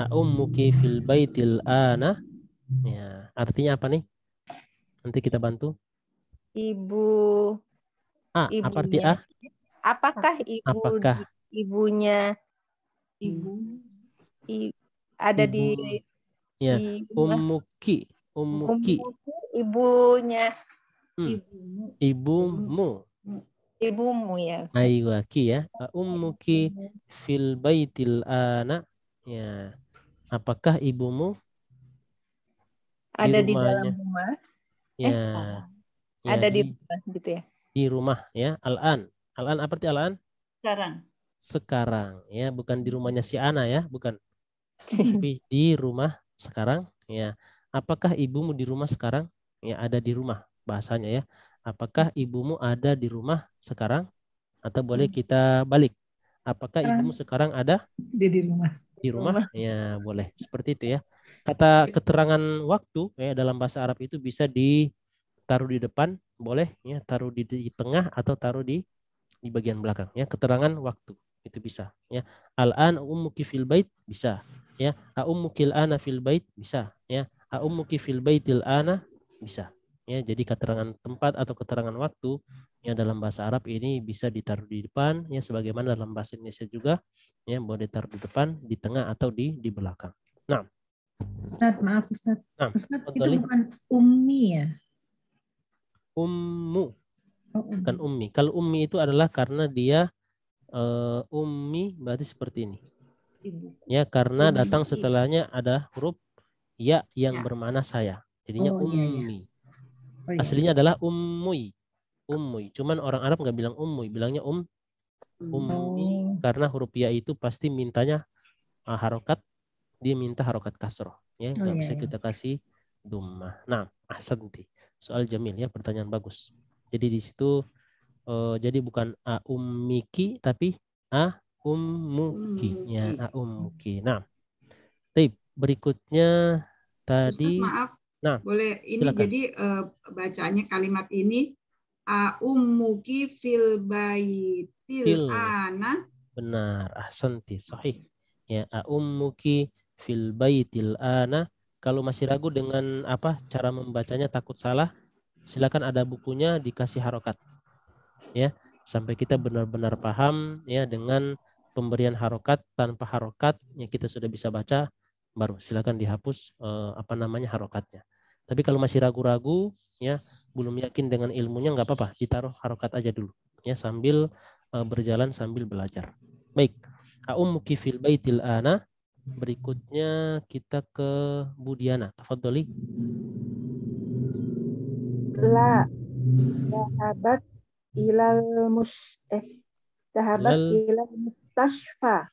Muki fil baitil ana. Ya, artinya apa nih? Nanti kita bantu. Ibu. Apa arti A? Apakah ibunya ada di ya, ummuki. Ibunya ibumu ya. Aywa, ki ya. Ummuki fil baitil ana. Ya. Apakah ibumu ada di dalam rumah? Ya. Ada di rumah gitu ya. Di rumah ya. Al-an apa arti al-an? Sekarang ya, bukan di rumahnya si Ana ya, bukan. Tapi di rumah sekarang ya. Apakah ibumu di rumah sekarang? Ya, ada di rumah bahasanya ya. Apakah ibumu ada di rumah sekarang? Atau boleh kita balik. Apakah ibumu sekarang ada di rumah? Di rumah? Ya, boleh. Seperti itu ya. Kata keterangan waktu ya dalam bahasa Arab itu bisa ditaruh di depan, boleh ya, taruh di tengah atau taruh di bagian belakang ya. Keterangan waktu itu bisa ya. Al-an ummuki fil bait bisa ya. Ummukil ana fil bait bisa ya. Ummuki fil baitil ana bisa ya. Jadi keterangan tempat atau keterangan waktu ya dalam bahasa Arab ini bisa ditaruh di depan ya, sebagaimana dalam bahasa Indonesia juga ya, boleh ditaruh di depan, di tengah atau di belakang. Nah, Ustaz, maaf Ustaz. Nah, Ustaz, itu bukan ummi ya? Ummu. Oh, bukan ummi. Kalau ummi itu adalah karena dia ummi berarti seperti ini. Ya, karena datang setelahnya ada huruf ya yang bermakna saya. Jadinya ummi. Aslinya adalah ummi. Ummi. Cuman orang Arab nggak bilang ummi, bilangnya ummi karena huruf ya itu pasti mintanya harokat, dia minta harokat kasroh. Ya, nggak bisa kita kasih dhammah. Nah, ahsanti. Soal jamil ya, pertanyaan bagus. Jadi di situ jadi bukan a ummiki tapi a ummuki ya, a ummuki. Nah, tip berikutnya tadi. Ustaz, maaf, nah, boleh ini silakan. jadi bacanya kalimat ini a ummuki fil baitil ana. Benar, ahsanti, sahih. Ya, a ummuki fil baitil ana. Kalau masih ragu dengan apa cara membacanya, takut salah, silakan ada bukunya dikasih harokat. Ya, sampai kita benar-benar paham ya dengan pemberian harokat, tanpa harokat ya kita sudah bisa baca, baru silakan dihapus harokatnya. Tapi kalau masih ragu-ragu ya, belum yakin dengan ilmunya, nggak apa-apa, ditaruh harokat aja dulu ya sambil berjalan sambil belajar. Baik, ummuki fil baitil ana. Berikutnya kita ke Budiana. Tafadholi. La dhahabat ilal mustashfa.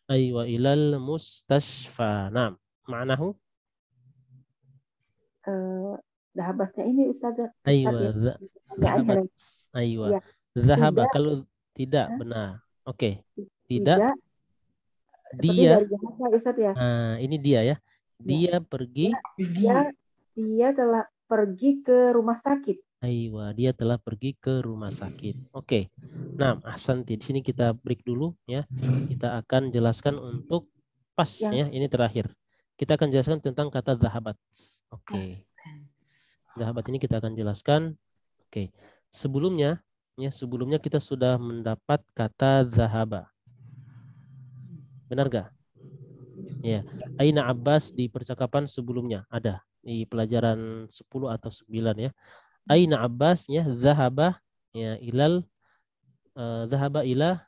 Aywa, ilal mustashfa. Nah, maknahu? Dhahabatnya ini Ustazah. Aywa, dhahabat. Aywa. Dhahaba kalau tidak benar. Oke. Tidak. Dia. Ustaz, ya. Ini dia ya. Dia pergi. Dia telah pergi ke rumah sakit. Aywa, dia telah pergi ke rumah sakit. Oke. Nah, ahsanti. Di sini kita break dulu ya. Kita akan jelaskan untuk pas ya. Ini terakhir. Kita akan jelaskan tentang kata dhahabat. Oke. Dhahabat ini kita akan jelaskan. Oke. Sebelumnya kita sudah mendapat kata dhahaba. Benar gak? Ya. Aina Abbas di percakapan sebelumnya ada di pelajaran 10 atau 9 ya. Aina Abbas ya, zahaba ya ilal zahaba ila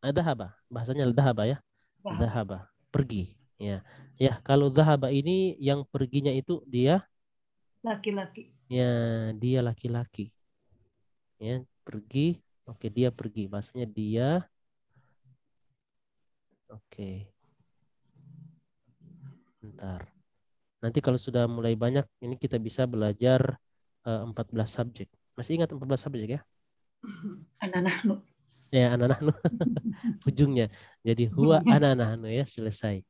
dhahaba. Bahasanya dhahaba ya. Zahaba, pergi ya. Ya, kalau dhahaba ini yang perginya itu dia laki-laki. Ya, dia laki-laki. Ya, pergi. Oke, dia pergi. Bahasanya dia. Oke. Bentar. Nanti kalau sudah mulai banyak, ini kita bisa belajar 14 subjek. Masih ingat 14 subjek ya? Ananahnu. Ya, ananahnu. Ujungnya. Jadi huwa ananahnu ya, selesai.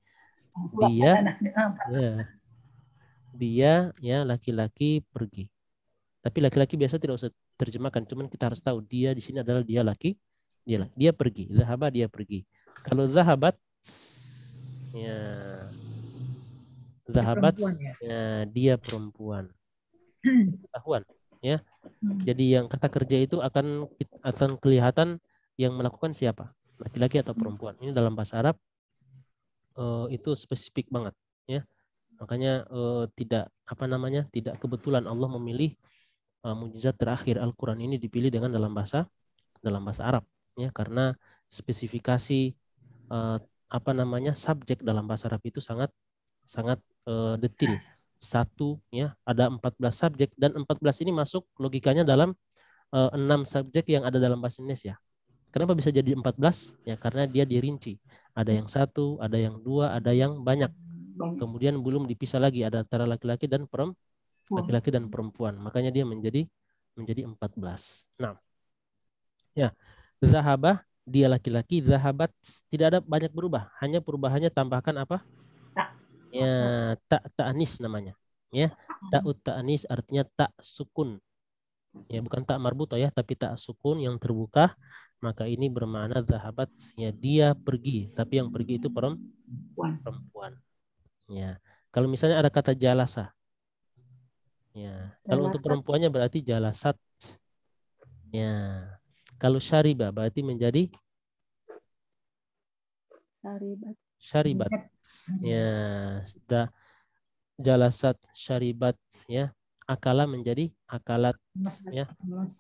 Dia ya laki-laki pergi. Tapi laki-laki biasa tidak usah terjemahkan, cuman kita harus tahu dia di sini adalah dia laki, dia pergi. Zahaba, dia pergi. Kalau zahabat ya zahabat ya, dia perempuan. Pengetahuan ya. Jadi yang kata kerja itu akan kelihatan yang melakukan siapa, laki-laki atau perempuan. Ini dalam bahasa Arab itu spesifik banget ya. Makanya tidak kebetulan Allah memilih mukjizat terakhir Al-Quran ini dipilih dengan dalam bahasa Arab ya, karena spesifikasi subjek dalam bahasa Arab itu sangat detail. Satu ya, ada 14 subjek dan 14 ini masuk logikanya dalam 6 subjek yang ada dalam bahasa Indonesia. Kenapa bisa jadi 14? Ya karena dia dirinci. Ada yang 1, ada yang 2, ada yang banyak. Kemudian belum dipisah lagi ada antara laki-laki dan perempuan. Makanya dia menjadi 14. Nah. Ya. Zahabah, dia laki-laki, zahabat tidak ada banyak berubah, hanya perubahannya tambahkan apa? Ya, ta'anis namanya. Ya, ta'ut ta'anis artinya tak sukun. Ya, bukan tak marbuto ya, tapi tak sukun yang terbuka. Maka ini bermakna zahabat, ya dia pergi, tapi yang pergi itu perempuan. Ya. Kalau misalnya ada kata jalasa. Ya, kalau untuk perempuannya berarti jalasat. Ya. Kalau syariba berarti menjadi syaribat. Ya, jalasat syaribat ya. Akala menjadi akalat ya.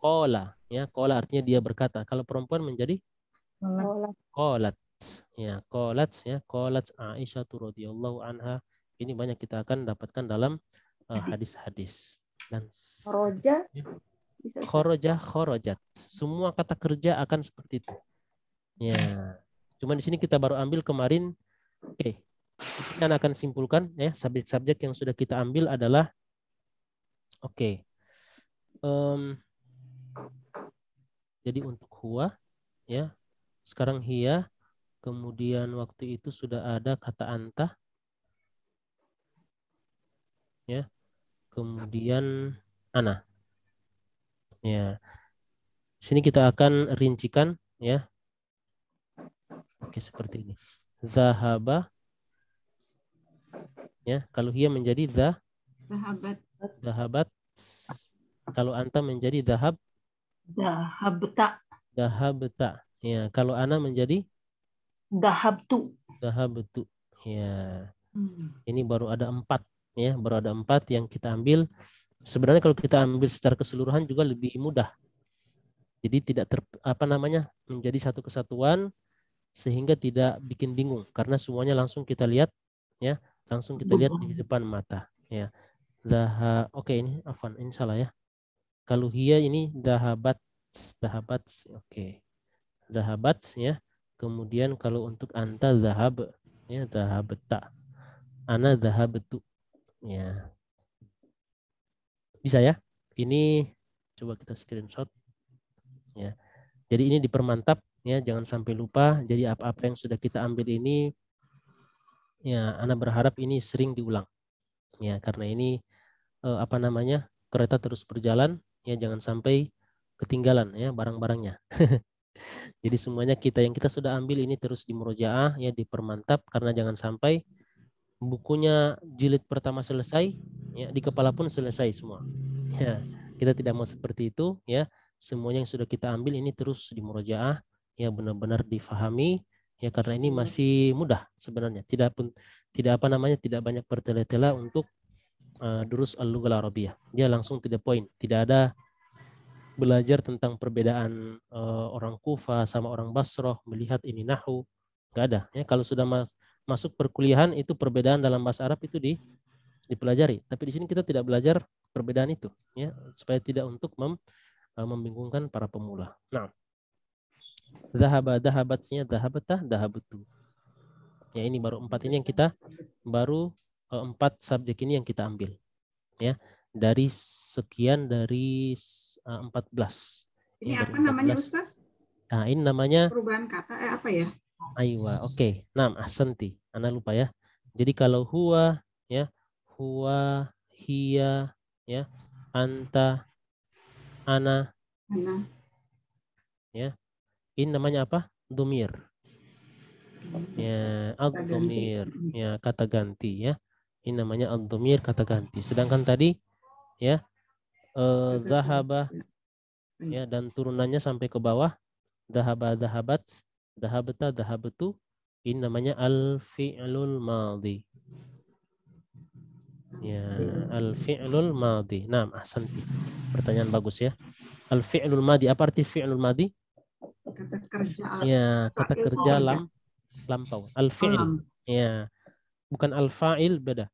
Qola Ya, qala artinya dia berkata. Kalau perempuan menjadi qalat. Ya, qalat ya, qalat Aisyah radhiyallahu anha. Ini banyak kita akan dapatkan dalam hadis-hadis. Dan Khoroja. khoroja, khorojat. Semua kata kerja akan seperti itu. Ya. Cuman di sini kita baru ambil kemarin. Oke. Kita akan simpulkan ya, subjek-subjek yang sudah kita ambil adalah jadi untuk huwa ya. Sekarang hiya, kemudian waktu itu sudah ada kata anta. Ya. Kemudian ana. Ya. Sini kita akan rincikan ya. Oke, seperti ini. Zahaba. Ya, kalau hiya menjadi zahabat. Kalau anta menjadi Dahabta. dahabta. Ya, kalau ana menjadi Dahabtu. Ya. Ini baru ada 4 ya, baru ada 4 yang kita ambil. Sebenarnya kalau kita ambil secara keseluruhan juga lebih mudah. Jadi tidak menjadi satu kesatuan sehingga tidak bikin bingung karena semuanya langsung kita lihat ya, langsung kita lihat di depan mata ya. Oke, ini afwan, ini salah ya. Kalau hiya ini dahabat. Oke. Dahabat ya. Kemudian kalau untuk anta zahab ya, zahabta. Ana zahabtu. Ya. Bisa ya? Ini coba kita screenshot. Ya. Jadi ini dipermantap ya, jangan sampai lupa. Jadi apa-apa yang sudah kita ambil ini ya, ana berharap ini sering diulang. Ya, karena ini kereta terus berjalan ya, jangan sampai ketinggalan ya barang-barangnya. Jadi semuanya yang kita sudah ambil ini terus dimurojaah ya, dipermantap, karena jangan sampai bukunya jilid pertama selesai ya, di kepala pun selesai semua. Ya, kita tidak mau seperti itu ya. Semuanya yang sudah kita ambil ini terus dimurojaah ya, benar-benar difahami ya, karena ini masih mudah sebenarnya. Tidak banyak bertele-tele untuk durus al-lughah al-arabiyah. Dia langsung to the point. Tidak ada belajar tentang perbedaan orang Kufah sama orang Basrah, melihat ini nahwu. Enggak ada. Ya, kalau sudah masuk perkuliahan itu perbedaan dalam bahasa Arab itu dipelajari. Tapi di sini kita tidak belajar perbedaan itu ya, supaya tidak untuk membingungkan para pemula. Nah, zahaba, dahabatnya, dahabtah, dahabtu. Ya, ini baru 4 ini yang kita 4 subjek ini yang kita ambil ya, dari sekian, dari 14. Ini apa namanya Ustaz? Nah, ini namanya perubahan kata apa ya? Aywa. Oke. Nah, ahsanti. Ana lupa ya. Jadi kalau huwa ya, huwa, hiya ya, anta, ana ya. Ini namanya apa? Domir. Ya, ad-domir ya, kata ganti ya. Ini namanya ad-domir, kata ganti. Sedangkan tadi ya, zahaba ya, dan turunannya sampai ke bawah, dahaba, dahabat, dahabta, dahabtu. Ini namanya al-fi'lul madhi. Ya, al-fi'lul madhi. Nah, ahsanti. Pertanyaan bagus ya. Al-fi'lul madhi, apa arti fi'lul madhi? Kata kerja. Ya, kata kerja lampau. Al-fi'l. Ya. Bukan al-fa'il, beda.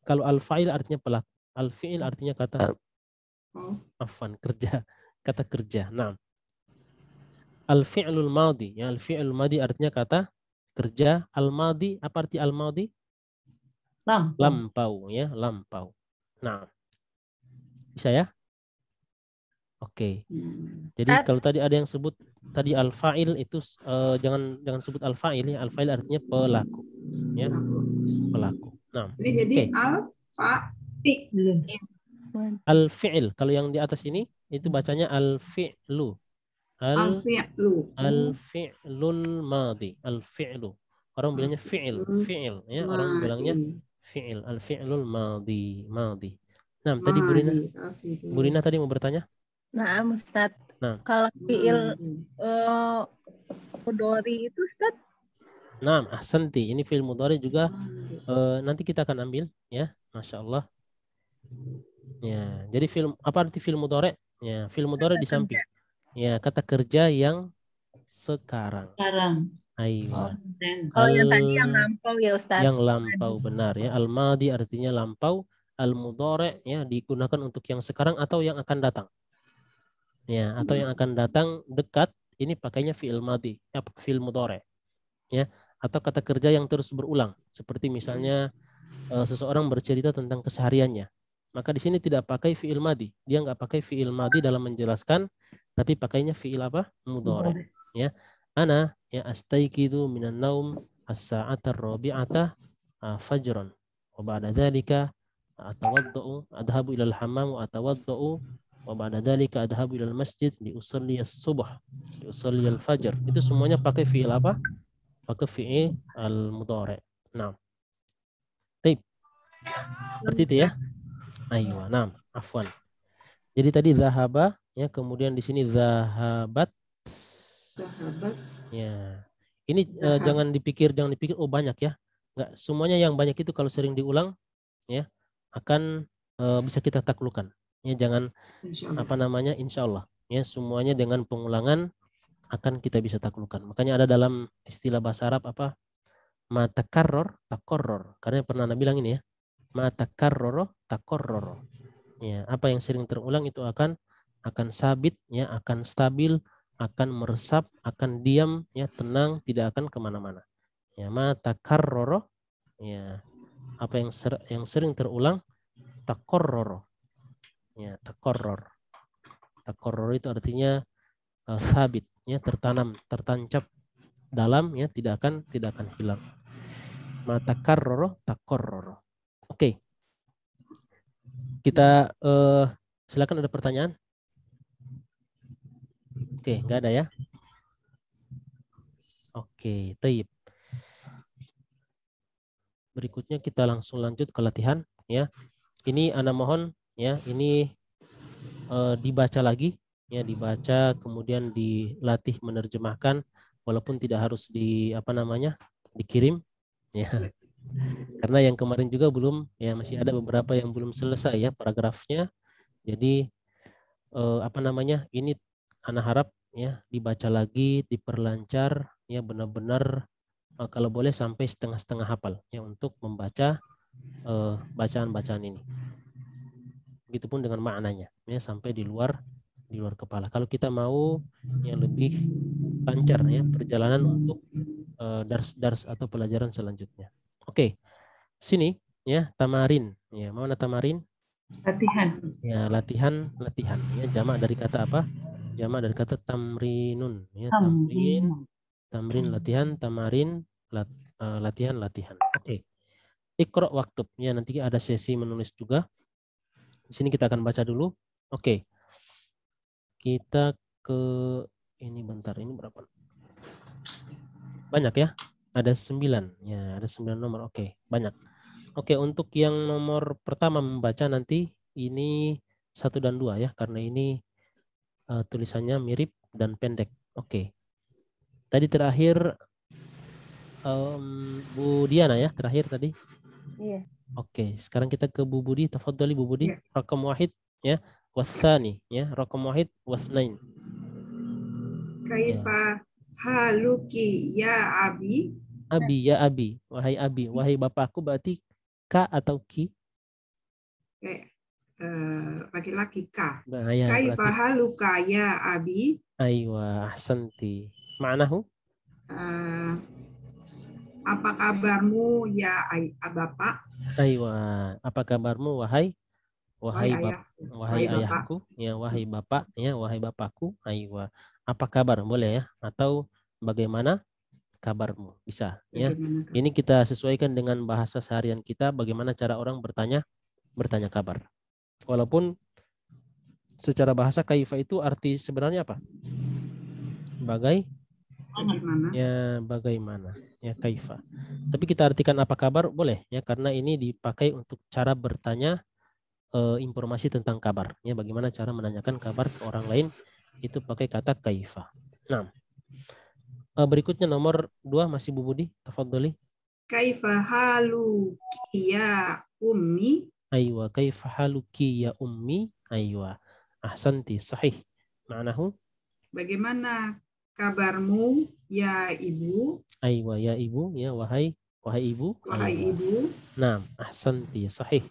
Kalau al-fa'il artinya pelaku. Al-fi'il artinya kata kerja. Kata kerja. Nah. Al-fi'lul madhi. Ya, al-fi'lul madhi artinya kata kerja. Al-madhi, apa arti al-madhi? Lampau ya, lampau. Nah. Bisa ya? Oke. Jadi kalau tadi ada yang sebut tadi al-fa'il itu jangan sebut al-fa'il ya. Al-fa'il artinya pelaku. Ya. Pelaku. Nah. Jadi al-fa'il. Al-fi'il. Kalau yang di atas ini itu bacanya al-fi'lu. Al-fi'lul madhi. Al-fi'lu. Orang bilangnya fi'il ya. Orang bilangnya fi'il. Al-fi'lul madhi. Nah, tadi Bu Rina tadi mau bertanya? Nah, Ustaz. Nah. Kalau fi'il mudhari itu Ustaz? Nah, ahsanti. Ini fi'il mudhari juga nanti kita akan ambil ya. Masya Allah. Ya, jadi apa arti fi'il mudhari? Ya, fi'il mudhari di samping. Ya, kata kerja yang sekarang. Sekarang. Aywa. Kalau yang tadi yang lampau ya Ustadz. Yang lampau, benar ya. Al-madi artinya lampau, al-mudhari ya digunakan untuk yang sekarang atau yang akan datang. Ya, atau yang akan datang dekat, ini pakainya fi'il madi, fi'il mudhari. Ya, atau kata kerja yang terus berulang, seperti misalnya seseorang bercerita tentang kesehariannya. Maka di sini tidak pakai fi'il madi. Dia nggak pakai fi'il madi dalam menjelaskan, tapi pakainya fi'il apa? Mudhari. Ya. Ana ya astayqidu minan naum as-sa'ata ar-rabi'ata fajran. Wa ba'da dzalika atawaddau adhabu ila al-hammam wa atawaddau wa ba'da dzalika adhabu ila al-masjid li usalli as-subh li usalli al-fajr. Itu semuanya pakai fi'il apa? Pakai fi'il al-mudhari. Nah. Baik. Seperti itu ya. Ayo, nah, afwan. Jadi tadi zahaba ya, kemudian di sini zahabat. Ya. Ini jangan dipikir oh banyak ya. Enggak, semuanya yang banyak itu kalau sering diulang ya akan bisa kita taklukkan. Ya, jangan apa namanya insyaallah. Ya, semuanya dengan pengulangan akan kita bisa taklukkan. Makanya ada dalam istilah bahasa Arab apa? Ma takarror takorror. Karena pernah Anda bilang ini ya. Ma takarroro takorror. Ya, apa yang sering terulang itu akan sabit ya, akan stabil, akan meresap, akan diam ya, tenang, tidak akan kemana-mana. Ya, ma takarroro ya, apa yang sering terulang takorror. Ya, takorror. Takorror itu artinya sabit ya, tertanam, tertancap dalam ya, tidak akan hilang. Ma takarroro takorror. Oke. Kita silakan, ada pertanyaan? Oke, nggak ada ya? Oke, taib. Berikutnya kita langsung lanjut ke latihan ya. Ini ana mohon ya, ini dibaca lagi ya, dibaca kemudian dilatih menerjemahkan walaupun tidak harus dikirim ya. Karena yang kemarin juga belum ya, masih ada beberapa yang belum selesai ya paragrafnya. Jadi ini ana harap ya dibaca lagi, diperlancar ya, benar-benar kalau boleh sampai setengah-setengah hafal ya untuk membaca bacaan-bacaan ini. Begitupun dengan maknanya ya, sampai di luar kepala. Kalau kita mau yang lebih lancar ya perjalanan untuk dars atau pelajaran selanjutnya. Oke. Sini ya, tamarin. Ya, mana tamarin? Latihan. Ya, latihan ya, jamak dari kata apa? Jamak dari kata tamrinun ya, tamrin latihan, tamarin latihan. Oke. Iqra waktub ya, nanti ada sesi menulis juga. Di sini kita akan baca dulu. Oke. Kita ke ini bentar, ini berapa? Banyak ya? Ada 9. Ya, ada 9 nomor. Oke, banyak. Oke, untuk yang nomor pertama membaca nanti ini 1 dan 2 ya, karena ini tulisannya mirip dan pendek. Oke. Tadi terakhir Bu Diana ya, terakhir tadi. Iya. Oke, sekarang kita ke Bu Budi. Tafadhali Bu Budi. Rakam wahid ya, wasani ya, rakam wahid wasnain. Kaifa haluki ya abi? Abi ya abi, wahai abi, wahai bapakku, berarti ka atau ki? Laki-laki ka. Ya, Kaifa haluka ya abi? Aywa, ahsanti. Ma'nahu? Apa kabarmu ya bapak? Aywa, apa kabarmu wahai ayahku, ya wahai bapak, ya wahai bapakku. Aywa. Apa kabar? Boleh ya? Atau bagaimana kabarmu? Bisa ya. Ini kita sesuaikan dengan bahasa seharian kita, bagaimana cara orang bertanya kabar. Walaupun secara bahasa kaifa itu arti sebenarnya apa? Bagaimana ya, kaifa. Tapi kita artikan apa kabar boleh ya, karena ini dipakai untuk cara bertanya informasi tentang kabar ya, bagaimana cara menanyakan kabar ke orang lain, itu pakai kata kaifa. Nah, berikutnya nomor 2 masih Bu Budi, tafadhali. Kaifa haluki ya ummi? Aywa, kaifa haluki ya ummi? Aywa, ahsanti, sahih. Ma'nahu? bagaimana kabarmu ya ibu? Aywa ya ibu, ya wahai ibu. Wahai Aywa. ibu. Naam, ahsanti, sahih.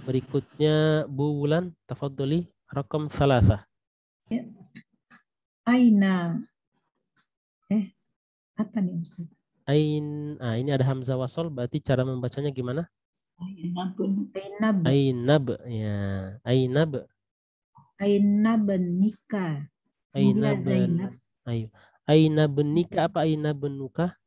Berikutnya Bu Wulan, tafadhali, rakam 3. Aina. Apa nih Ustaz? Ini ada hamzah wasol, berarti cara membacanya gimana? Ainab. Ainab, ya. Ainab. Ainab nikah. Dia Zainab. Ayo. Ainab nikah apa ainab nuka?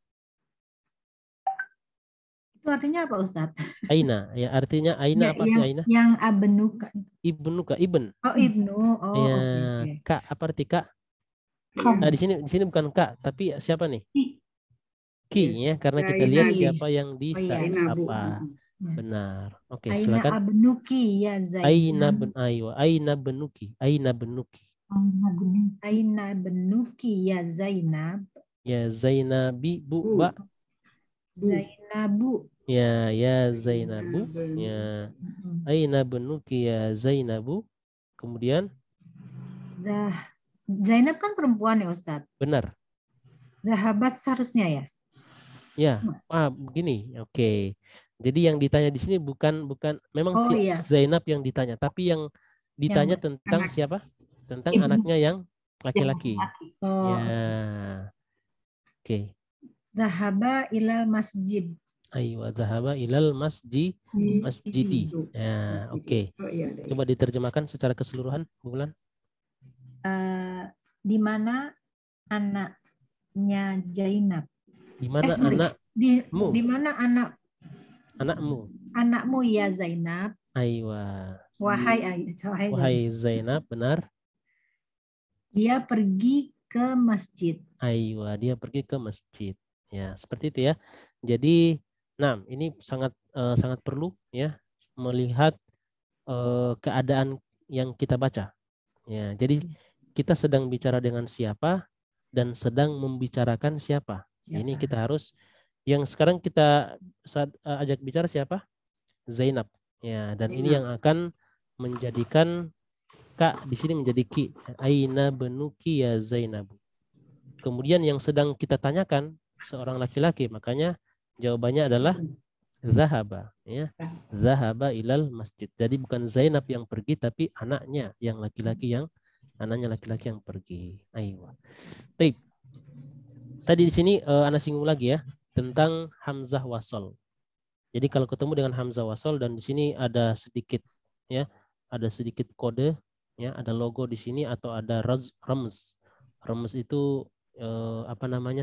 Itu artinya apa Ustaz? Aina, ya artinya aina, apa artinya aina? Yang abenuka. Ibnuka, ibn. Oh, ibnu. Oh, ya, okay. Kak, apa arti kak? Iya. Nah, di sini bukan kak, tapi siapa nih? Ki, ya, karena kita Aina lihat bi. siapa yang Aina bu. disapa. Benar. Oke, Aina silakan. abenuki ya Zainab. Aina benuki. Aina benuki. Aina benuki ya Zainab. Ya Zainabi, bu, Mbak. Zainabu. Ya Zainabu. Ya. Aina benuki ya Zainabu. Kemudian Zainab kan perempuan ya Ustadz? Benar. Zahabat seharusnya ya? Ya, begini. Oke. Jadi yang ditanya di sini bukan memang iya. Zainab yang ditanya, tapi yang ditanya tentang siapa? Tentang anaknya yang laki-laki. Oh. Ya. Oke. Zahaba ilal masjid. Aywa zahaba ilal masjidi. Ya, oke. Coba diterjemahkan secara keseluruhan, Bu Wulan. Di mana anaknya Zainab? Di mana anakmu? Di mana Anakmu. Anakmu ya Zainab. Aywa. Wahai Zainab, benar. Dia pergi ke masjid. Aywa, dia pergi ke masjid. Ya, seperti itu ya. Jadi, ini sangat perlu ya melihat keadaan yang kita baca. Ya, jadi kita sedang bicara dengan siapa dan sedang membicarakan siapa. Ini kita harus, yang sekarang kita ajak bicara siapa? Zainab. Ya, dan ini yang akan menjadikan Kak di sini menjadi Ki. Aina benuki ya Zainab. Kemudian yang sedang kita tanyakan seorang laki-laki, makanya jawabannya adalah zahaba, ya. Zahaba ilal masjid. Jadi bukan Zainab yang pergi, tapi anaknya yang laki-laki yang pergi. Aywa. Baik. Tadi di sini Ana singgung lagi ya tentang hamzah wasol. Jadi kalau ketemu dengan hamzah wasol dan di sini ada sedikit kode, ya, ada logo di sini atau ada rams. Rams itu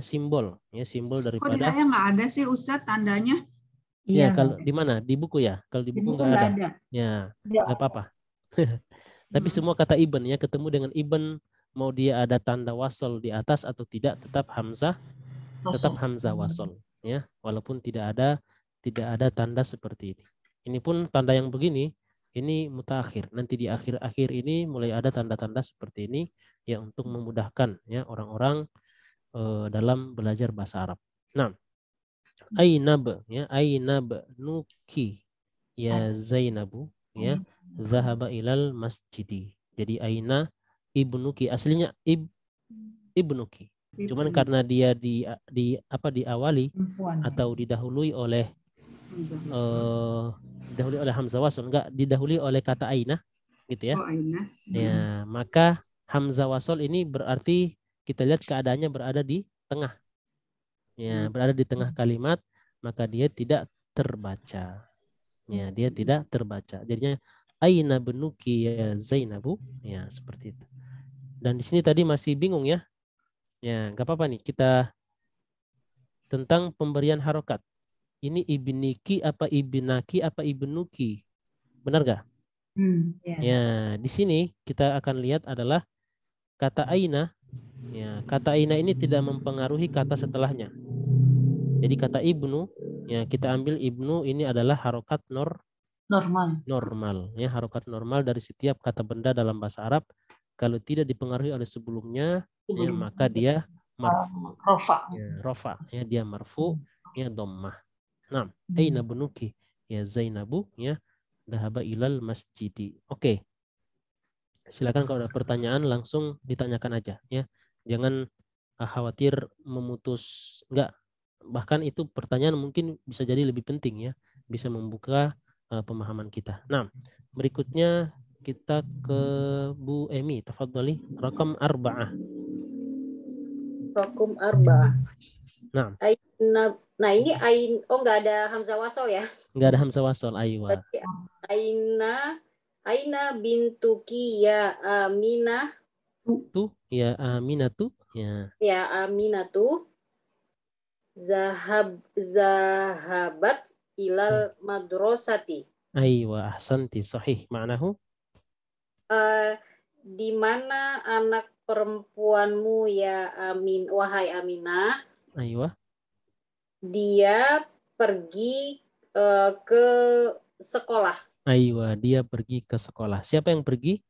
simbol, ya, simbol daripada. Kok di saya nggak ada sih Ustadz tandanya? Ya, kalau di mana? Di buku ya? Kalau di buku nggak ada. Ya, nggak apa-apa. Tapi semua kata ibn ya, ketemu dengan ibn, mau dia ada tanda wasol di atas atau tidak, tetap hamzah wasol, ya, walaupun tidak ada tanda seperti ini. Ini pun tanda yang begini, ini mutaakhir. Nanti di akhir-akhir ini mulai ada tanda-tanda seperti ini ya untuk memudahkan ya orang-orang dalam belajar bahasa Arab. Nah, Ainab ya, Ainab nuki ya Zainabu ya, zahaba ilal masjidi. Jadi Aina ibnuki, aslinya ibnuki. Cuman karena dia diawali atau didahului oleh hamzah wasl, enggak didahului oleh kata Aina gitu ya. Oh, Aina. Ya, maka hamzah wasl ini berarti kita lihat keadaannya berada di tengah. Ya, berada di tengah kalimat, maka dia tidak terbaca. Ya, dia tidak terbaca. Jadinya Aina benuki ya Zainabu, ya seperti itu. Dan di sini tadi masih bingung ya. Ya, nggak apa-apa nih, kita tentang pemberian harokat. Ini ibniki apa ibnaki apa ibnuki? Benar gak? Ya, di sini kita akan lihat adalah kata Aina. Ya, kata Aina ini tidak mempengaruhi kata setelahnya. Jadi kata ibnu, ya kita ambil ibnu ini adalah harokat normal. Ya, harokat normal dari setiap kata benda dalam bahasa Arab. Kalau tidak dipengaruhi oleh sebelumnya, ya, maka dia marfu. Rofa. Ya, dia marfu, ya dhammah. Nah, Aina benuki ya Zainabu, ya dhahaba ilal masjidi. Oke. Silakan kalau ada pertanyaan langsung ditanyakan aja ya. Jangan khawatir memutus, enggak. Bahkan itu pertanyaan mungkin bisa jadi lebih penting ya, bisa membuka pemahaman kita. Nah, berikutnya kita ke Bu Emi, tafadhali, rakam 4. Rokum arba. Nah, Nah ini ain, oh nggak ada hamzah wasol ya? enggak ada hamzah wasol, aywa. Berarti Aina bintuki ya Aminah. Tuh, ya Aminatu, ya. Ya Aminatu zahabat ilal madrasati. Aywa, ahsanti, sahih. Ma'nahu? Di mana anak perempuanmu ya wahai Aminah? Aywa. Dia pergi ke sekolah. Aywa, dia pergi ke sekolah. Siapa yang pergi?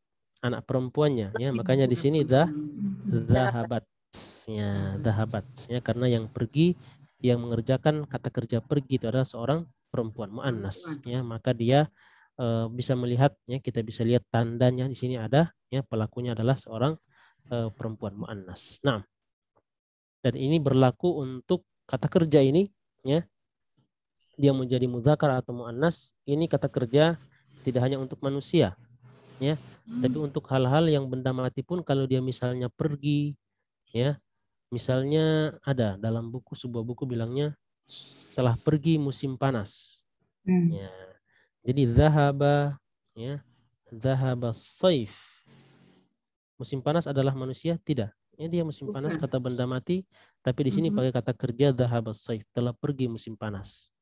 Anak perempuannya, ya. Makanya di sini zahabat, ya, zahabat, ya, karena yang pergi, yang mengerjakan kata kerja pergi itu adalah seorang perempuan, muannas, ya. Maka dia bisa melihat, ya, kita bisa lihat tandanya di sini ada, ya, pelakunya adalah seorang perempuan, muannas. Nah, dan ini berlaku untuk kata kerja ini, ya, dia menjadi muzakkar atau muannas, ini kata kerja tidak hanya untuk manusia, ya, tapi untuk hal-hal yang benda mati pun kalau dia misalnya pergi, ya, misalnya ada dalam buku, sebuah buku bilangnya telah pergi musim panas, ya, jadi zahaba, ya, zahaba saif. Musim panas adalah manusia? Tidak. Ya, dia musim panas kata benda mati, tapi di sini pakai kata kerja zahaba saif, telah pergi musim panas.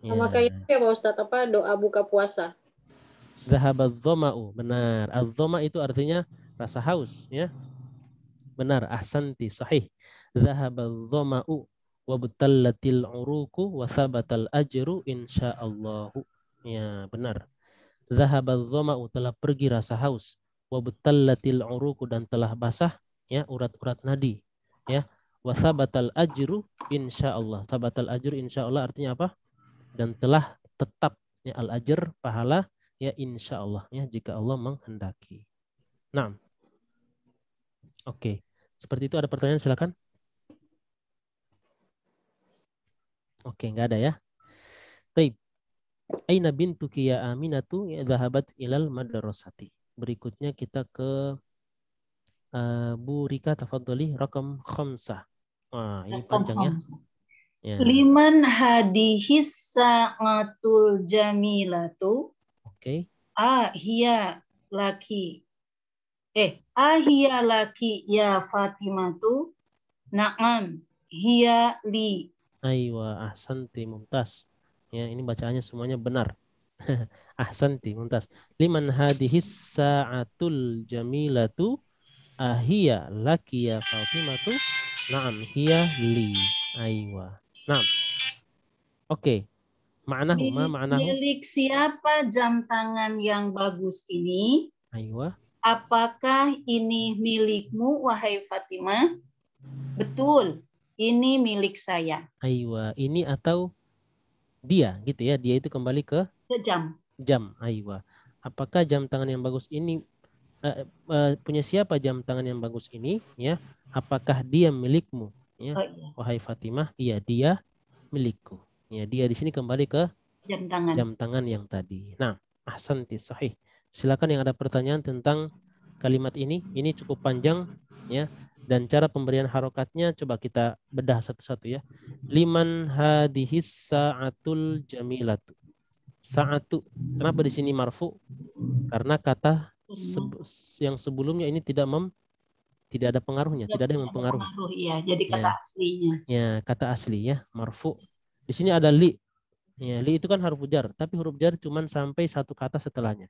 Ya. Makanya ya Pak Ustadz, apa doa buka puasa? Zahaba dhoma'u, benar. Al-dhoma itu artinya rasa haus, ya. Benar, ahsanti, sahih. Zahaba dhoma'u wa butallatil uruku wa sabatal ajru insyaallahu. Ya, benar. Zahaba dhoma'u, telah pergi rasa haus. Wa butallatil uruku, dan telah basah, ya, urat-urat nadi, ya. Wa sabatal ajru insyaallah. Sabatal ajru insyaallah artinya apa? Dan telah tetap, ya, al-ajr, pahala, ya, insyaallah, ya, jika Allah menghendaki. Nah, oke. Seperti itu, ada pertanyaan, silakan. Oke, enggak ada ya. Baik. Aina bintuki ya Aminatu ya dhahabat ilal madrasati. Berikutnya kita ke Bu Rika, tafadhali, rakam 5. Wah, ini panjang ya. Ya. Liman hadihis sa'atul jamilatu. Oke. Ahia laki. Ahia laki ya Fatimatu. Na'am, hiya li. Aywa, ahsanti, mumtaz. Ya, ini bacaannya semuanya benar. Ahsanti, mumtaz. Liman hadihis sa'atul jamilatu. Ahia laki ya Fatimatu. Naam, hiya li. Aywa. Naam. Oke. Ma'nahu, ma ma'nahu? Milik siapa jam tangan yang bagus ini? Aywa. Apakah ini milikmu, wahai Fatimah? Betul, ini milik saya. Aywa, ini atau dia, gitu ya. Dia itu kembali ke jam. Jam, aywa. Apakah jam tangan yang bagus ini punya siapa jam tangan yang bagus ini, ya? Apakah dia milikmu, ya? Oh, iya. Wahai Fatimah, iya, dia milikku. Ya, dia di sini kembali ke jam tangan yang tadi. Nah, ahsanti, sahih. Silakan yang ada pertanyaan tentang kalimat ini cukup panjang, ya. Dan cara pemberian harokatnya coba kita bedah satu-satu, ya. Liman hadihis sa'atul jamilatu. Sa'atu. Kenapa di sini marfu? Karena kata yang sebelumnya ini tidak ada pengaruhnya, tidak ada yang mempengaruhi. Ya, jadi kata aslinya. Ya, kata asli, ya, marfu. Di sini ada li. Ya, li itu kan huruf jar, tapi huruf jar cuma sampai satu kata setelahnya.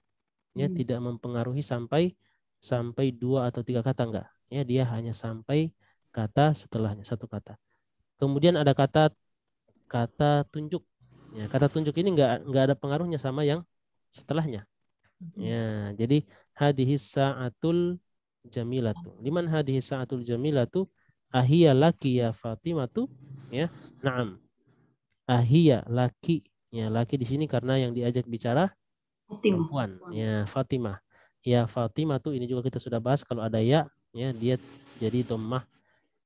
Ya, tidak mempengaruhi sampai 2 atau 3 kata, enggak. Ya, dia hanya sampai kata setelahnya, satu kata. Kemudian ada kata tunjuk. Ya, kata tunjuk ini enggak ada pengaruhnya sama yang setelahnya. Ya, jadi hadhis sa'atul jamilatu. Liman hadhis sa'atul jamilatu? Ahiyya laki ya Fatimatu, ya. Naam. Ahiyya laki. Ya, laki di sini karena yang diajak bicara perempuan, ya, Fatimah. Ya Fatimatu, ini juga kita sudah bahas, kalau ada ya ya dia jadi dhammah.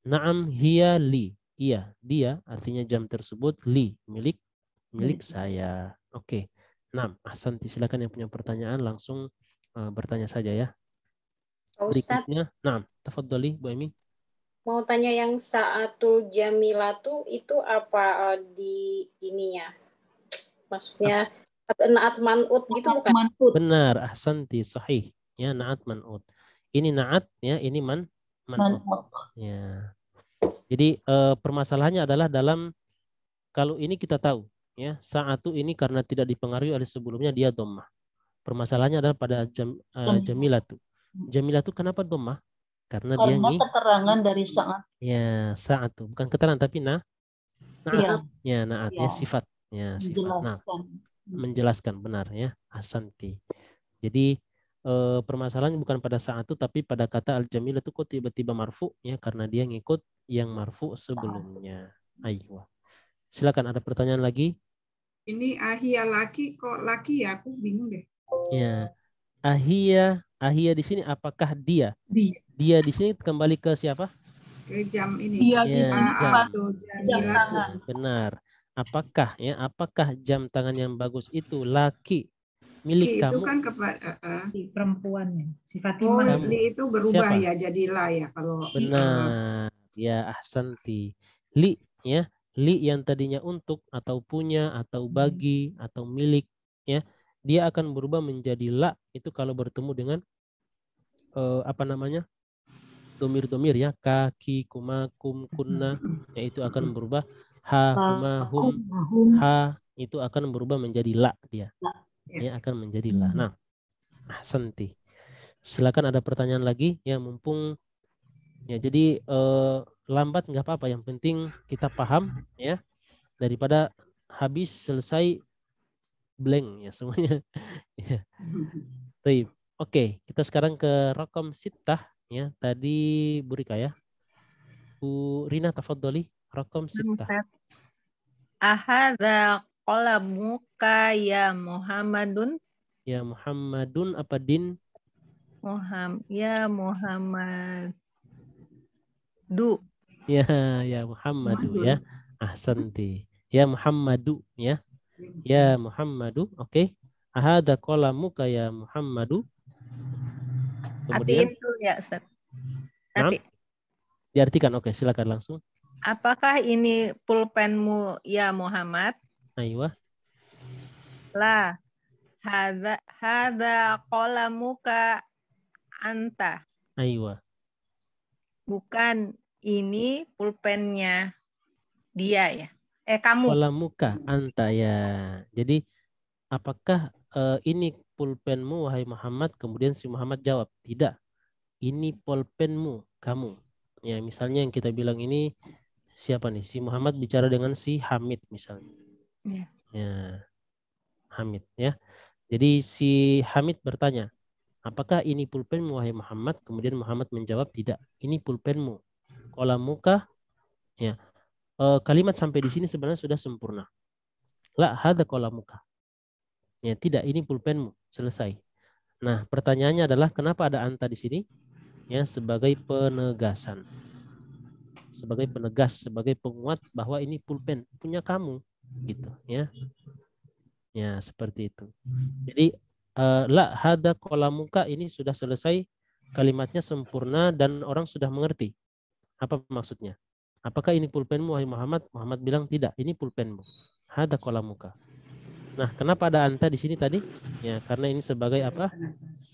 Na'am hiya li. Iya, dia artinya jam tersebut li, milik saya. Oke. Naam, ahsanti. Silakan yang punya pertanyaan langsung bertanya saja ya. Pak Ustadz, Berikutnya, naam, tafadhali Bu Emi. mau tanya yang sa'atul jamilatu itu apa di ininya? Maksudnya naat man'ut gitu bukan? Man'ut. Benar, ahsanti, sahih. Ya, na'at man'ut. Ini na'at, ya, ini man'ut. Ya. Jadi permasalahannya adalah dalam, kalau ini kita tahu ya, sa'atu ini karena tidak dipengaruhi oleh sebelumnya dia dhammah. Permasalahannya adalah pada jamilatu. Jamilatu kenapa dhammah? Karena dia keterangan dari saat. Ya, sa'atu bukan keterangan tapi naat. Ya, naat ya, sifat. Ya, sifat. Nah, menjelaskan benar ya, ahsanti. Jadi permasalahannya bukan pada sa'atu tapi pada kata al-jamilatu kok tiba-tiba marfu ya, karena dia ngikut yang marfu sebelumnya. Ayo. Silakan, ada pertanyaan lagi? Ini ahia laki, kok laki ya? Aku bingung deh. Ya. Ahia di sini apakah dia? Dia di sini kembali ke siapa? Ke jam ini. Dia Ya, jam tangan. Benar. Apakah jam tangan yang bagus itu laki milik kamu? Itu kan kepada Si perempuannya, si oh, Fatimah. li itu berubah Siapa? ya jadi la ya kalau Benar. Ya, ahsanti. Li ya. Li yang tadinya untuk atau punya atau bagi atau milik ya, dia akan berubah menjadi la itu kalau bertemu dengan apa namanya? Domir-domir ya, kaki, kuma, kum, kunna, yaitu akan berubah ha, kuma, hum, ha itu akan berubah menjadi la dia. Ya, akan menjadi la. Nah, ahsanti. Silakan, ada pertanyaan lagi ya, mumpung ya, jadi lambat nggak apa-apa, yang penting kita paham ya, daripada habis selesai blank ya semuanya. Ya. Baik. Oke, kita sekarang ke raqam sittah ya. Tadi Bu Rika ya. Bu Rina tafadhali, raqam sittah. Ahadza qalamuka ya Muhammadun. Ya Muhammadun apa din? Ya Muhammadu. Ya Muhammadu ya. Ahsanti. Ya Muhammadu ya. Ya Muhammadu. Oke. Ahadza qalamuka ya Muhammadu. Kemudian Artiin dulu ya Ustaz. Nah, diartikan. Oke, silakan langsung. Apakah ini pulpenmu ya Muhammad? Aywa. La. Hadza qalamuka anta. Aywa. Bukan, ini pulpennya dia ya. Kamu. Qalamuka anta ya. Jadi apakah ini pulpenmu wahai Muhammad? Kemudian si Muhammad jawab, tidak. Ini pulpenmu kamu. Ya, misalnya yang kita bilang ini siapa nih? Si Muhammad bicara dengan si Hamid misalnya. Ya. Hamid ya. Jadi si Hamid bertanya, apakah ini pulpenmu wahai Muhammad? Kemudian Muhammad menjawab, tidak. Ini pulpenmu. Qalamuka ya. Kalimat sampai di sini sebenarnya sudah sempurna. La hadza qalamuka. Ya, tidak, ini pulpenmu. Selesai. Nah, pertanyaannya adalah kenapa ada anta di sini? Ya, sebagai penegasan. Sebagai penegas, sebagai penguat bahwa ini pulpen punya kamu, gitu, ya. Ya, seperti itu. Jadi la hadza qalamuka ini sudah selesai, kalimatnya sempurna dan orang sudah mengerti apa maksudnya. Apakah ini pulpenmu wahai Muhammad? Muhammad bilang tidak, ini pulpenmu. Hadza qalamuka. Nah, kenapa ada anta di sini tadi? Ya, karena ini sebagai apa?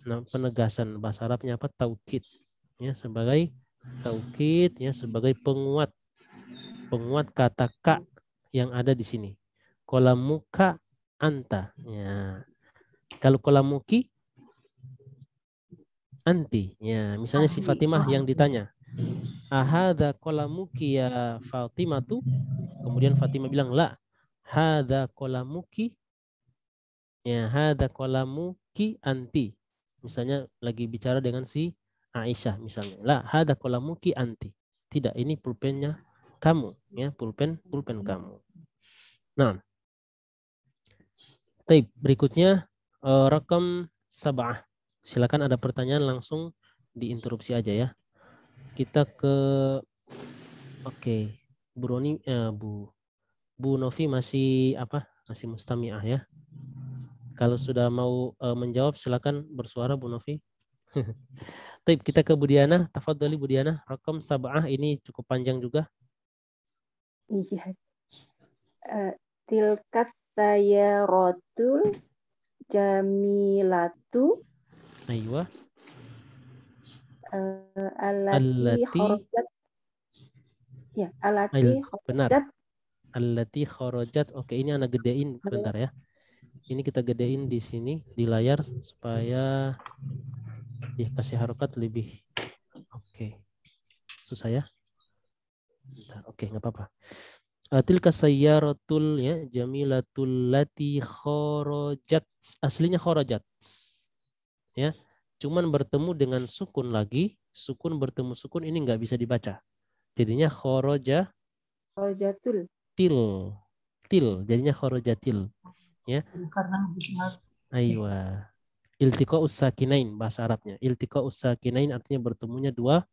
Nah, penegasan, bahasa Arabnya apa? Taukid. Ya, sebagai taukid, ya, sebagai penguat. Penguat kata ka yang ada di sini. Qalamuka anta. Ya. Kalau qalamuki anti. Ya, misalnya si Fatimah yang ditanya, ahadza qalamuki ya Fatimatu? Kemudian Fatimah bilang, la, hadza qalamuki. Ya, hadza qalamuki anti. Misalnya lagi bicara dengan si Aisyah misalnya. La, hadza qalamuki anti. Tidak, ini pulpennya kamu, ya, pulpen kamu. Nah. Baik, berikutnya rakam sab'ah. Silakan, ada pertanyaan langsung diinterupsi aja ya. kita ke Bu Roni, Bu Novi masih apa? Masih mustami'ah ya. Kalau sudah mau menjawab silakan bersuara Bu Novi. Baik, kita ke Bu Diana. Tafadhali Bu Diana. Rakam sab'ah ini cukup panjang juga. Iya. Tilkas sayaratul jamilatu Aywa. allati kharajat. Ya, allati Benar. kharajat. Allati kharajat. Oke, ini anak gedein bentar ya. Ini kita gedein di sini di layar supaya dikasih harokat lebih. Oke. Susah ya. Bentar. Oke, nggak apa-apa. Tilka sayyaratul ya jamilatul lati kharajat. Aslinya kharajat. Ya. Cuman bertemu dengan sukun lagi, sukun bertemu sukun ini nggak bisa dibaca. Jadinya Kharajatul. til. Jadinya kharajatil. Ya. Karena Aywa. Iltiqa'us sakinain bahasa Arabnya. Iltiqa'us sakinain artinya bertemunya dua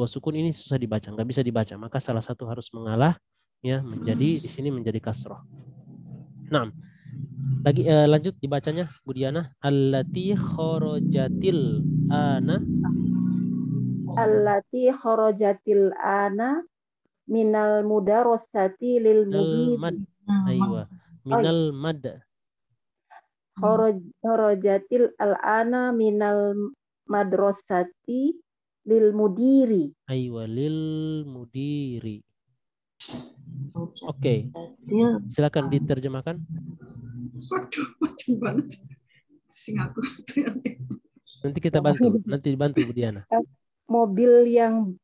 sukun ini susah dibaca, nggak bisa dibaca. Maka salah satu harus mengalah ya menjadi di sini menjadi kasroh. Nah, lagi lanjut dibacanya Bu Diana. Allati kharajatil ana. Allati kharajatil ana minal mudarosati lil mudiri. Aywa. Minal mad. Kharajatil al-ana minal madrasati lil mudiri. Aywa lil mudiri. Oke. Silakan diterjemahkan. Waduh, macam banget. Pusing aku. Nanti kita bantu. Nanti dibantu Bu Diana. Mobil yang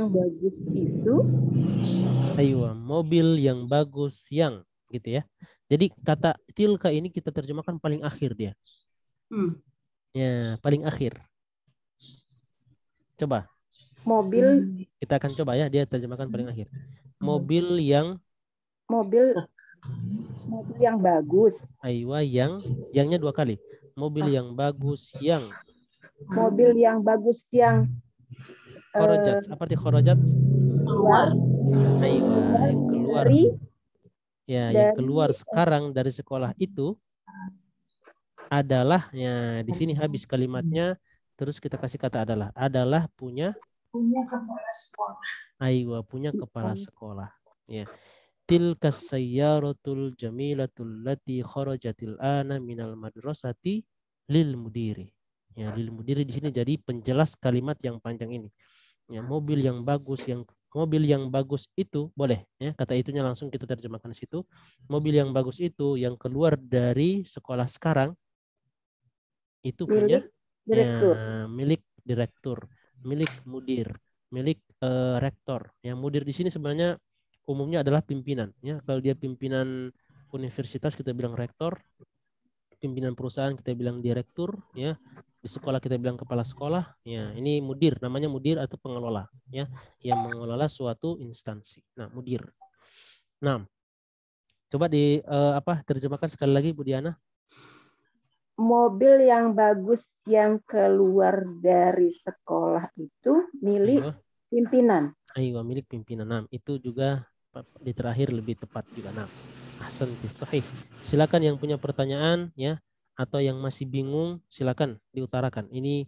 bagus itu. Aywa, mobil yang bagus yang gitu ya. Jadi kata tilka ini kita terjemahkan paling akhir dia. Ya, paling akhir. Coba. Mobil. Kita akan coba ya, dia terjemahkan paling akhir. Mobil yang bagus. Aywa, yangnya dua kali. Mobil yang bagus yang. Mobil yang bagus yang. Khorojat. Apa arti khorojat? Keluar. Aywa, yang keluar. Ya, yang keluar sekarang dari sekolah itu adalah ya di sini habis kalimatnya terus kita kasih kata adalah punya kepala sekolah. Aywa, punya kepala sekolah. Ya. Tilka sayyaratul jamilatul lati kharajatil ana minal madrasati lil mudiri. Ya, lil mudiri di sini jadi penjelas kalimat yang panjang ini. Ya, mobil yang bagus itu boleh ya, kata itunya langsung kita terjemahkan di situ. Mobil yang bagus itu yang keluar dari sekolah sekarang itu punya direktur. Ya, milik direktur, milik mudir, milik rektor. Yang mudir di sini sebenarnya umumnya adalah pimpinan ya. Kalau dia pimpinan universitas kita bilang rektor, pimpinan perusahaan kita bilang direktur ya. Di sekolah kita bilang kepala sekolah ya. Ini mudir, namanya mudir atau pengelola ya, yang mengelola suatu instansi. Nah, mudir. Nah, coba terjemahkan sekali lagi Bu Diana. Mobil yang bagus yang keluar dari sekolah itu milik pimpinan. Aywa, milik pimpinan. Nah, itu juga di terakhir lebih tepat juga. Nah, ahsan, sahih. Silakan yang punya pertanyaan ya atau yang masih bingung silakan diutarakan. Ini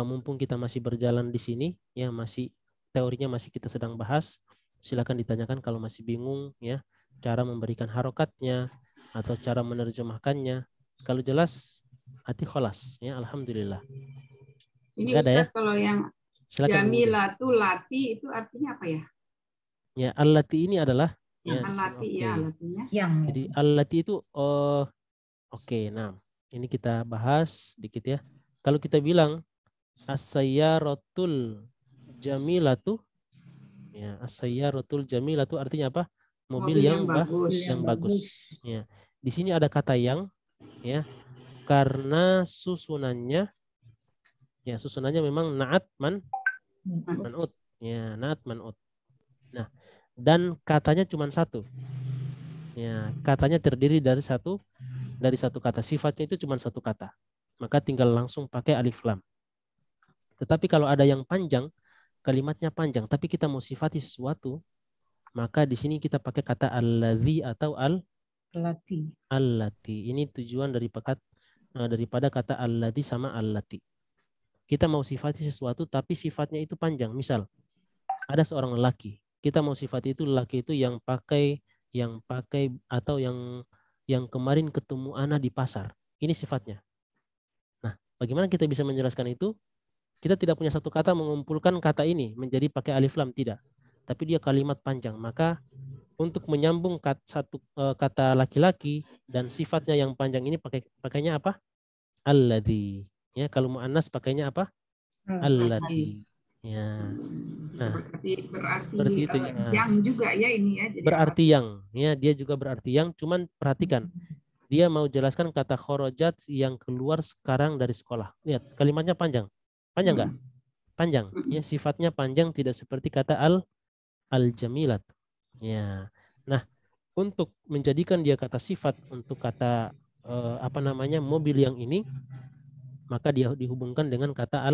mumpung kita masih berjalan di sini ya, masih teorinya masih kita sedang bahas. Silakan ditanyakan kalau masih bingung ya, cara memberikan harokatnya atau cara menerjemahkannya. Kalau jelas hati kholas ya, alhamdulillah. Ini Ustaz ya? Kalau yang jamilatu lati itu artinya apa ya? Ya, allati ini adalah ya, allati ya, allatinya. Jadi allati itu nah, ini kita bahas dikit ya. Kalau kita bilang as-sayyaratul jamilatu ya, as-sayyaratul jamilatu artinya apa? Mobil yang bagus. Ya. Di sini ada kata yang ya. Karena susunannya memang na'at man'ut. Ya, na'at man'ut. Nah, dan katanya cuma satu. Ya, katanya terdiri dari satu kata. Sifatnya itu cuma satu kata. Maka tinggal langsung pakai alif lam. Tetapi kalau ada yang panjang, kalimatnya panjang, tapi kita mau sifati sesuatu, maka di sini kita pakai kata allazi atau Allati. allati. Ini tujuan daripada kata allati sama allati. Kita mau sifati sesuatu tapi sifatnya itu panjang. Misal ada seorang lelaki, kita mau sifati itu lelaki itu yang pakai atau yang kemarin ketemu Ana di pasar. Ini sifatnya. Nah, bagaimana kita bisa menjelaskan itu? Kita tidak punya satu kata mengumpulkan kata ini menjadi pakai alif lam, tidak. Tapi dia kalimat panjang. Maka untuk menyambung kata laki-laki dan sifatnya yang panjang ini pakainya apa? Alladzi. Ya, kalau muannas pakainya apa? Allati. Ya. Nah, seperti itu ya. Yang juga ya ini ya. Jadi berarti yang, ya dia juga berarti yang. Cuman perhatikan, dia mau jelaskan kata kharajat yang keluar sekarang dari sekolah. Lihat, kalimatnya panjang. Panjang nggak? Panjang. Ya, sifatnya panjang, tidak seperti kata al-jamilat. Ya. Nah, untuk menjadikan dia kata sifat untuk kata mobil yang ini, maka dia dihubungkan dengan kata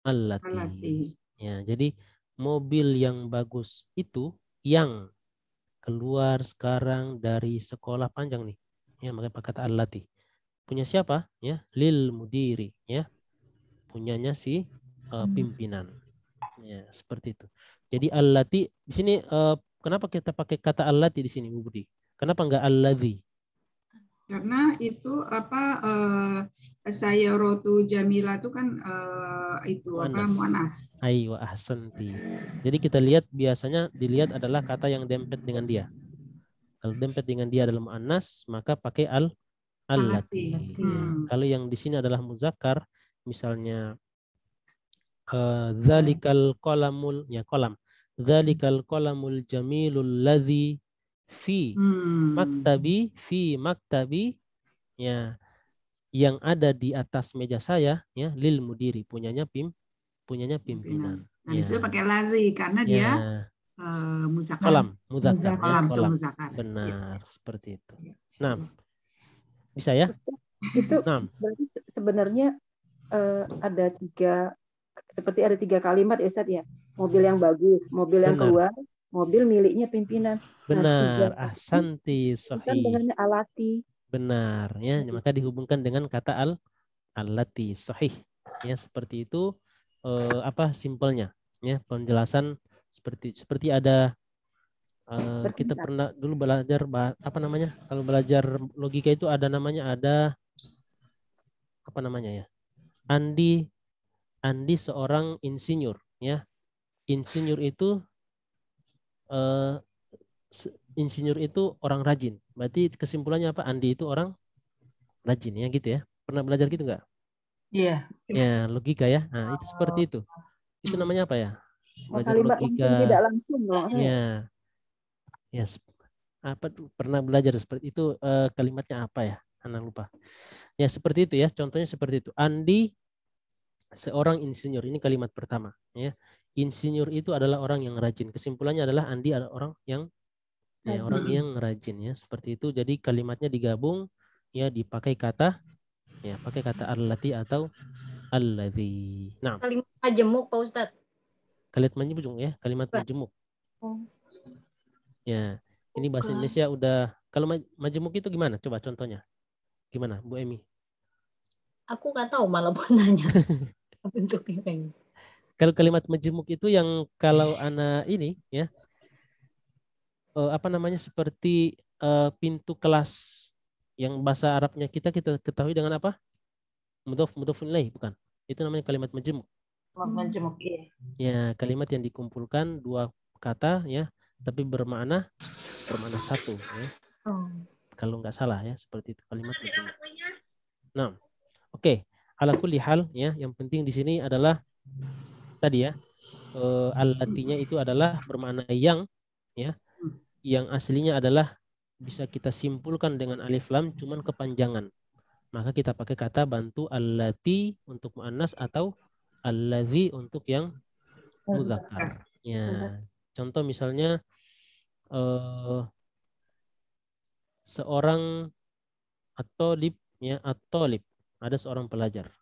allati. Ya, jadi mobil yang bagus itu yang keluar sekarang dari sekolah panjang nih. Ya, makanya pakai kata allati. Punya siapa? Ya, lil mudiri, ya. Punyanya si pimpinan. Ya, seperti itu. Jadi allati di sini kenapa kita pakai kata allati di sini, Bu Budi? Kenapa enggak allazi? Karena itu sayyaratu Jamila itu kan itu muannas. Aiwa ahsanti. Jadi kita lihat biasanya dilihat adalah kata yang dempet dengan dia. Kalau dempet dengan dia adalah muannas, maka pakai allati. Kalau yang di sini adalah muzakkar, misalnya zalikal qalamul, ya kolam. Zalikal qalamul jamilul ladzi fi maktabi, ya, yang ada di atas meja saya, ya, lil mudiri, punyanya pimpinan. Nah, bisa pakai ladzi karena dia kolam, muzakkar, ya, kolam. ya. Benar, seperti itu. Nah, bisa ya? Itu berarti sebenarnya ada tiga kalimat ya Ustaz ya. Mobil yang bagus, mobil yang keluar, mobil miliknya pimpinan. Benar, ahsanti, sahih. Dengan alati. Benar, ya, maka dihubungkan dengan kata allati, sahih. Ya, seperti itu simpelnya, ya, penjelasan seperti ada kita pernah dulu belajar kalau belajar logika itu ada ya? Andi seorang insinyur, ya. Insinyur itu orang rajin. Berarti kesimpulannya apa? Andi itu orang rajin, ya, gitu ya. Pernah belajar gitu nggak? Iya. Ya, logika ya. Nah, itu seperti itu. Itu namanya apa ya? Belajar kalimat logika. Tidak langsung loh. Ya. Ya, pernah belajar seperti itu, kalimatnya apa ya? Anak lupa. Ya, seperti itu ya. Contohnya seperti itu. Andi seorang insinyur. Ini kalimat pertama, ya. Insinyur itu adalah orang yang rajin. Kesimpulannya adalah Andi adalah orang yang rajin, ya, seperti itu. Jadi kalimatnya digabung, ya, dipakai kata allati atau allazi. Nah, kalimat majemuk Pak Ustadz. Kalimat majemuk, ya, kalimat majemuk. Ya, ini bahasa Indonesia udah. Kalau majemuk itu gimana? Coba contohnya. Gimana, Bu Emi? Aku nggak tahu malah buat nanya. Bentuknya kayak. Kalau kalimat majemuk itu yang kalau anak ini, ya, seperti pintu kelas yang bahasa Arabnya kita ketahui dengan apa? Mudhof ilaih, bukan? Itu namanya kalimat majemuk. Majemuk, iya. Ya, kalimat yang dikumpulkan dua kata, ya, tapi bermakna satu, ya. Kalau nggak salah, ya, seperti itu kalimat majemuk. Nah, oke. Ala kulli hal, ya, yang penting di sini adalah tadi, ya, allatinya itu adalah bermakna yang, ya, yang aslinya adalah bisa kita simpulkan dengan alif lam, cuman kepanjangan. Maka kita pakai kata bantu allati untuk muannas atau allazi untuk yang muzakkar. Ya, contoh misalnya seorang at-thalib, ya, at-thalib, ada seorang pelajar.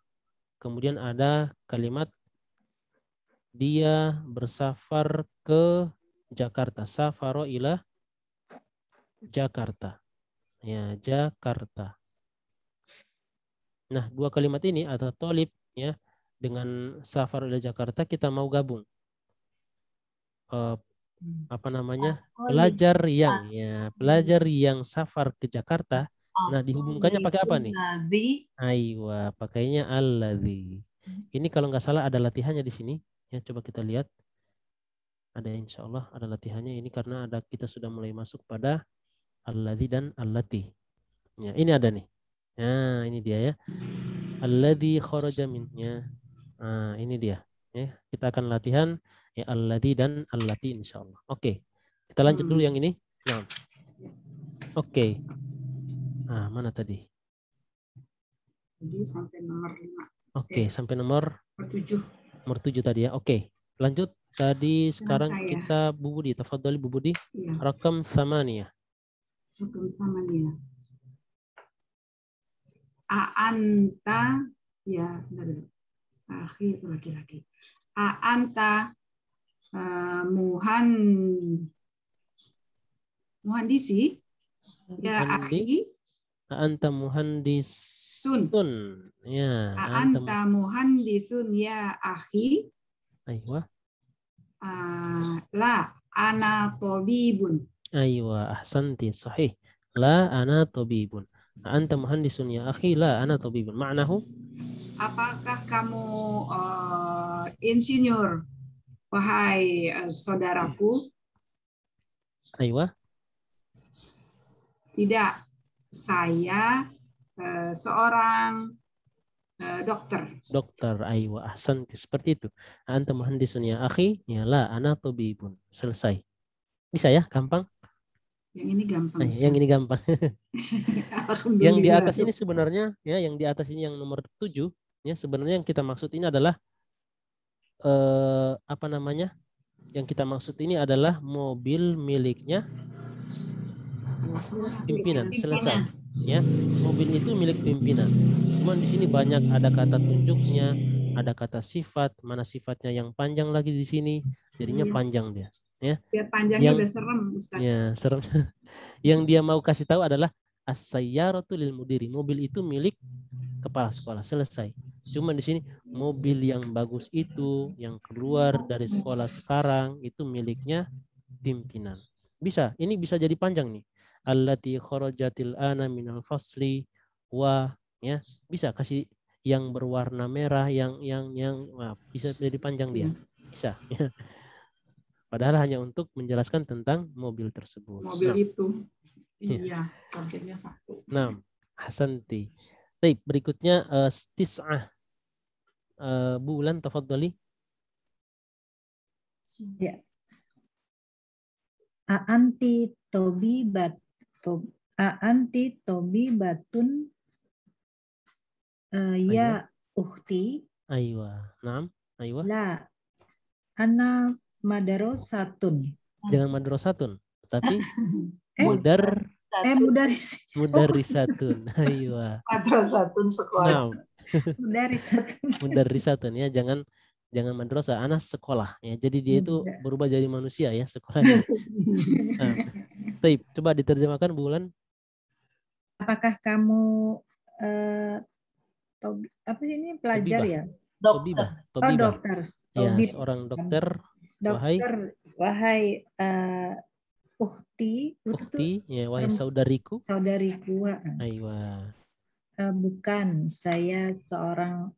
Kemudian ada kalimat dia bersafar ke Jakarta. Safaro ila Jakarta. Ya, Jakarta. Nah, dua kalimat ini atau tolib ya dengan safar ila Jakarta kita mau gabung. Apa namanya? Pelajar yang safar ke Jakarta. Nah, dihubungkannya pakai apa nih? Aywa, pakainya alladzi. Ini kalau nggak salah ada latihannya di sini. Ya, coba kita lihat. Ada insya Allah ada latihannya ini karena kita sudah mulai masuk pada alladzi dan allati. Ya, ini ada nih. Nah, ini dia ya. Alladzi kharaja minnya. Nah, ini dia. Ya, kita akan latihan ya alladzi dan allati insyaallah. Oke. Kita lanjut dulu yang ini. Nah. Oke. Ah, mana tadi? Jadi sampai nomor 5. Oke, sampai nomor 7. Nomor 7 tadi ya. Oke. Lanjut. Tadi sekarang kita Bu Budi, tafadhali Bu Budi. Iya. Rakam 8. Rakam 8. A'anta ya, akhi itu laki-laki. A'anta muhandisi ya akhi. A'anta muhandisun. Ya, A'anta muhandisun ya akhi. Aywa. La ana tabibun. Aywa, ahsanti, sahih. La ana tabibun. Anta muhandisun ya akhi, la ana tabibun. Ma'nahu? Apakah kamu insinyur, wahai saudaraku? Aywa. Tidak, saya seorang dokter. Dokter, aywa, ahsanti. Seperti itu. Anta muhandisun ya akhi, ya la ana tabibun. Selesai. Bisa ya, gampang? Yang ini gampang. Yang ini gampang. Yang di atas ini sebenarnya ya, yang di atas ini yang nomor 7 ya, sebenarnya yang kita maksud ini adalah apa namanya? Yang kita maksud ini adalah mobil miliknya pimpinan. Selesai. Ya, mobil itu milik pimpinan. Cuman di sini banyak ada kata tunjuknya, ada kata sifat, mana sifatnya yang panjang lagi di sini, jadinya panjang dia. Ya. Dia panjangnya udah serem, Ustaz. Ya, serem. Yang dia mau kasih tahu adalah as-sayyaratu lil mudiri. Mobil itu milik kepala sekolah. Selesai. Cuma di sini mobil yang bagus itu yang keluar dari sekolah sekarang itu miliknya pimpinan. Bisa, ini bisa jadi panjang nih. Allati kharajatil ana minal fasli wa ya, bisa kasih yang berwarna merah yang wah, bisa jadi panjang dia. Bisa ya. Padahal hanya untuk menjelaskan tentang mobil tersebut. Mobil itu. Iya, subjeknya 1. Nah, ahsanti. Baik, berikutnya tis'ah. Bulan tafadhali. Ya. A'anti tobibatun ya ukhti. Aywa. Naam, aywa. La ana madrasatun. Jangan madrasatun, tapi mudarrisatun. Aywa. Madrasatun sekolah. Nah. Mudarrisatun ya, jangan madrasah, anak sekolah ya. Jadi dia itu berubah jadi manusia ya sekolahnya. Nah, baik, coba diterjemahkan Bulan. Apakah kamu apa ini pelajar ya? Tobibah. Oh, dokter. Ya, seorang dokter. Wahai ukhti, ya, wahai saudariku. Saudariku. Aywa. Bukan, saya seorang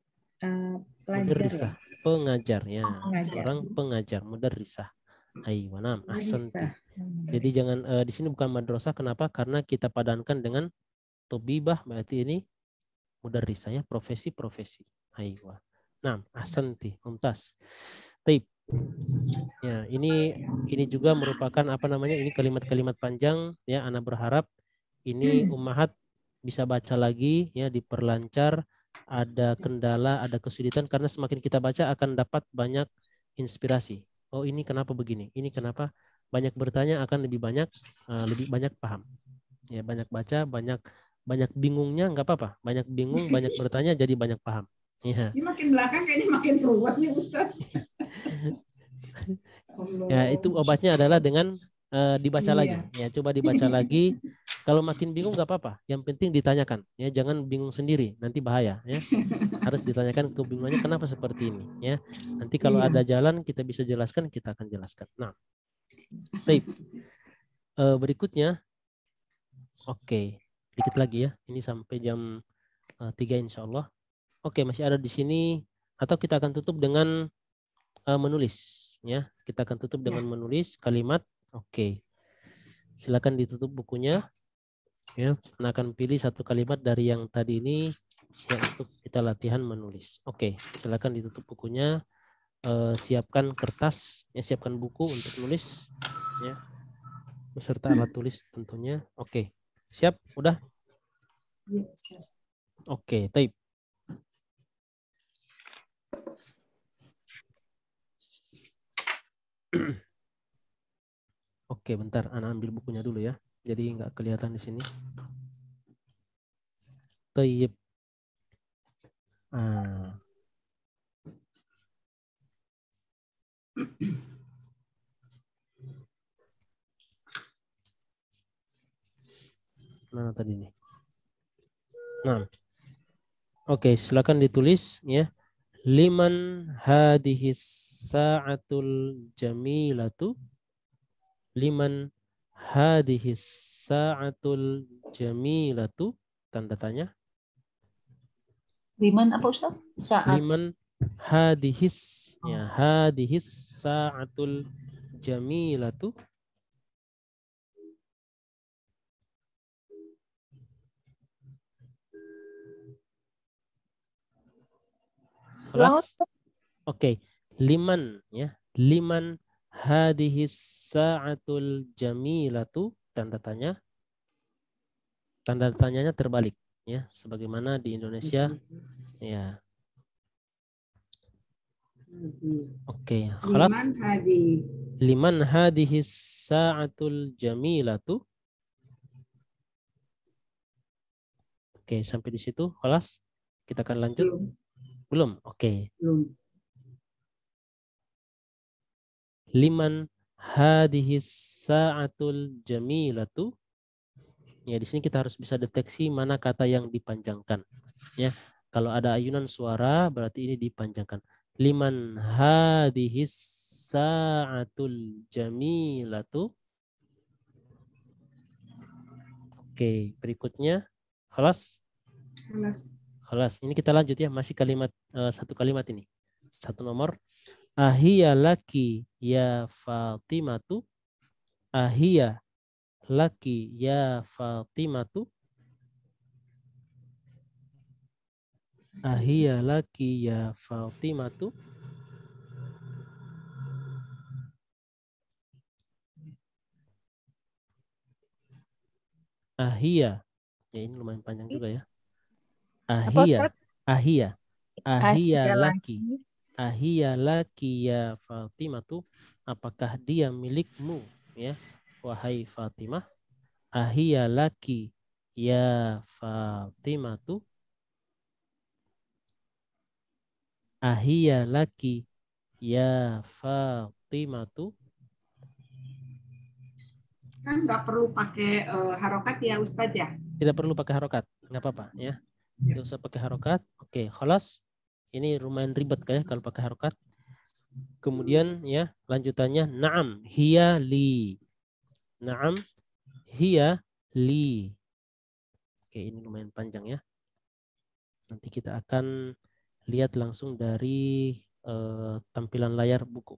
pelajar. Pengajar ya. Seorang pengajar, mudarrisah. Aywa, nam, ahsanti. Jadi jangan di sini bukan madrasah. Kenapa? Karena kita padankan dengan tobibah, berarti ini mudarrisah ya, profesi-profesi. Aywa. Nam, ahsanti, mumtaz. Taib. Ya, ini juga merupakan apa namanya? Ini kalimat-kalimat panjang ya. Ana berharap ini ummahat bisa baca lagi ya, diperlancar. Ada kendala, ada kesulitan karena semakin kita baca akan dapat banyak inspirasi. Oh, ini kenapa begini? Ini kenapa? Banyak bertanya akan lebih banyak paham. Ya, banyak baca, banyak bingungnya nggak apa-apa. Banyak bingung, banyak bertanya jadi banyak paham. Ya. Ini makin belakang kayaknya makin ruwet nih Ustaz. Ya, itu obatnya adalah dengan dibaca lagi. Iya. Ya, coba dibaca lagi. Kalau makin bingung nggak apa-apa. Yang penting ditanyakan. Ya, jangan bingung sendiri. Nanti bahaya. Ya, harus ditanyakan kebingungannya kenapa seperti ini. Ya, nanti kalau Iya. ada jalan kita bisa jelaskan, kita akan jelaskan. Nah, baik. Berikutnya, oke, dikit lagi ya. Ini sampai jam 3 insya Allah. Oke, masih ada di sini. Atau kita akan tutup dengan menulis. Ya, kita akan tutup dengan menulis kalimat. Oke. Silakan ditutup bukunya. Ya, Anda akan pilih satu kalimat dari yang tadi ini ya, untuk kita latihan menulis. Oke, silakan ditutup bukunya. Siapkan kertas, ya, siapkan buku untuk nulis, ya, beserta alat tulis tentunya. Oke, siap? Udah? Oke, tape. Oke, bentar, Ana ambil bukunya dulu ya. Jadi nggak kelihatan di sini. Tayyib. Mana tadi nih? Nah, oke, silakan ditulis ya. Liman hadhis sa'atul jamilatu. Liman hadhis sa'atul jamilatu. Tanda tanya. Liman apa Ustaz? Saat. Liman hadhis ya, hadhis sa'atul jamilatu. Oke, liman ya, liman hadhis sa'atul jamilatu, tanda tanya. Tanda tanyanya terbalik ya, sebagaimana di Indonesia ya. Oke, khalas. Liman hadhis sa'atul jamilatu. Oke, sampai di situ khalas. Kita akan lanjut. Belum? Oke. Liman hadhis sa'atul jamilatu. Ya, di sini kita harus bisa deteksi mana kata yang dipanjangkan. Ya, kalau ada ayunan suara berarti ini dipanjangkan. Liman hadhis sa'atul jamilatu. Oke, berikutnya khalas. Khalas. Ini kita lanjut ya, masih kalimat satu kalimat ini. Satu nomor. Ahiya laki ya Fatimatu. Ahiya laki ya Fatimatu. Ahiya laki ya Fatimatu. Ahiya. Ya, ini lumayan panjang juga ya. Ahiya. Ahiya. Ahiya laki. Ahiya laki ya Fatimatu. Apakah dia milikmu ya wahai Fatimah? Ahiya laki ya Fatimatu. Ahiya laki ya Fatimatu. Kan nggak perlu pakai harokat ya Ustadz ya? Tidak perlu pakai harokat, nggak apa-apa ya. Tidak usah pakai harokat. Oke, khalas. Ini lumayan ribet kayak kalau pakai harokat. Kemudian ya lanjutannya na'am hiya li. Na'am hiya li. Oke, ini lumayan panjang ya. Nanti kita akan lihat langsung dari tampilan layar buku.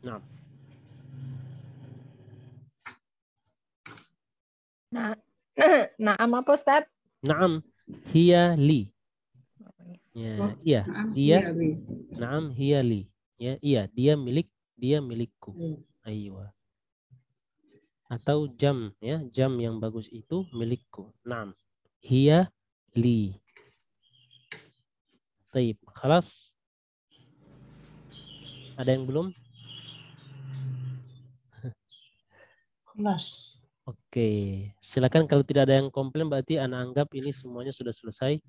Nah. Naam apa Ustaz? Naam hiya li. Ya, iya, dia. Naam hiya li. Ya, iya, dia milikku. Aywa. Atau jam ya, jam yang bagus itu milikku. Naam hiya li. Taib, khalas. Ada yang belum? Kelas. Oke, silakan kalau tidak ada yang komplain berarti Ana anggap ini semuanya sudah selesai.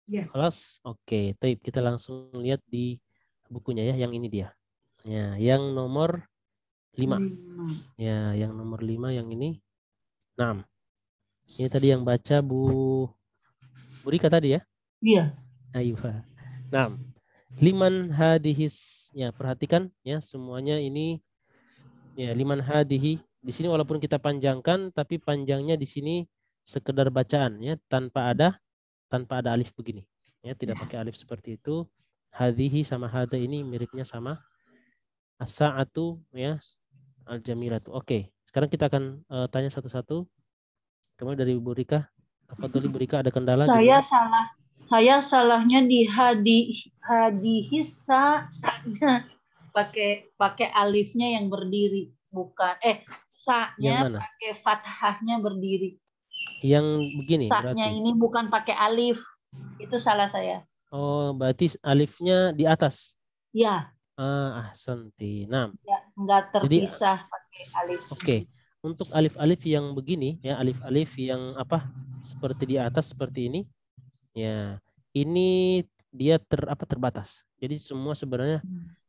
Ya. Kelas. Oke, taib. Kita langsung lihat di bukunya ya. Yang ini dia. Ya, yang nomor 5. Ya, yang nomor 5 yang ini. 6. Ini tadi yang baca Bu Rika tadi ya? Iya. Ayo. 6. Liman hadihis. Ya, perhatikan ya semuanya ini ya liman hadihi. Di sini walaupun kita panjangkan tapi panjangnya di sini sekedar bacaan ya tanpa ada alif begini. Ya, tidak pakai alif seperti itu. Hadihi sama hada ini miripnya sama. As-sa'atu ya, al-jamilatu. Oke, sekarang kita akan tanya satu-satu. Kemudian dari Bu Rika. Tafadholi Bu Rika, ada kendala? Saya gimana? salah. Saya salahnya di hadihisa sa-nya pakai alifnya yang berdiri, bukan sa-nya pakai fathahnya berdiri. Yang begini sa-nya berarti. ini bukan pakai alif. Itu salah saya. Oh, berarti alifnya di atas. Ya. Ahsanti. Nah, ya, enggak terpisah pakai alif. Oke. Untuk alif-alif yang begini ya, alif-alif yang apa? Seperti di atas seperti ini. Ya, ini dia terbatas. Jadi semua sebenarnya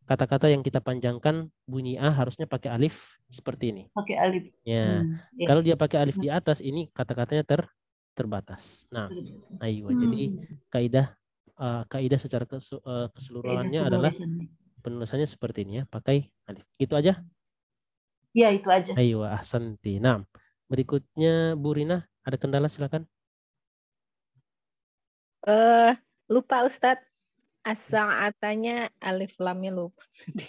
kata-kata yang kita panjangkan bunyi A harusnya pakai alif seperti ini. Pakai alif. Ya. Kalau dia pakai alif di atas ini kata-katanya terbatas. Nah, ayo. Jadi kaidah secara keseluruhannya adalah penulisannya seperti ini ya, pakai alif. Itu aja? Ya, itu aja. Ayo, ahsanti. Nah, berikutnya Bu Rina, ada kendala silakan. Lupa Ustadz. As-sa'atanya alif lamnya lupa.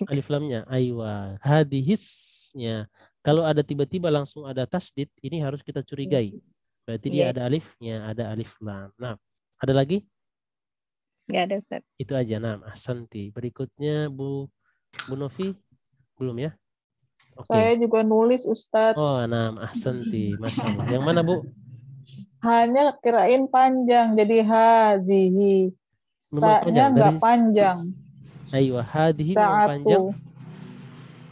Alif lamnya, aywa. Hadihisnya. Kalau ada tiba-tiba langsung ada tasdid, ini harus kita curigai. Berarti dia ada alifnya, ada alif lam. Nah, ada lagi? Nggak ada Ustaz. Itu aja. Nah, ahsanti. Berikutnya Bu Novi, belum ya? Oke. Saya juga nulis Ustadz. Oh, nah, ahsanti. Masya Allah. Yang mana Bu? Hanya kirain panjang, jadi hadihi. Sa-nya nggak panjang. Ayo, hadihi memang panjang.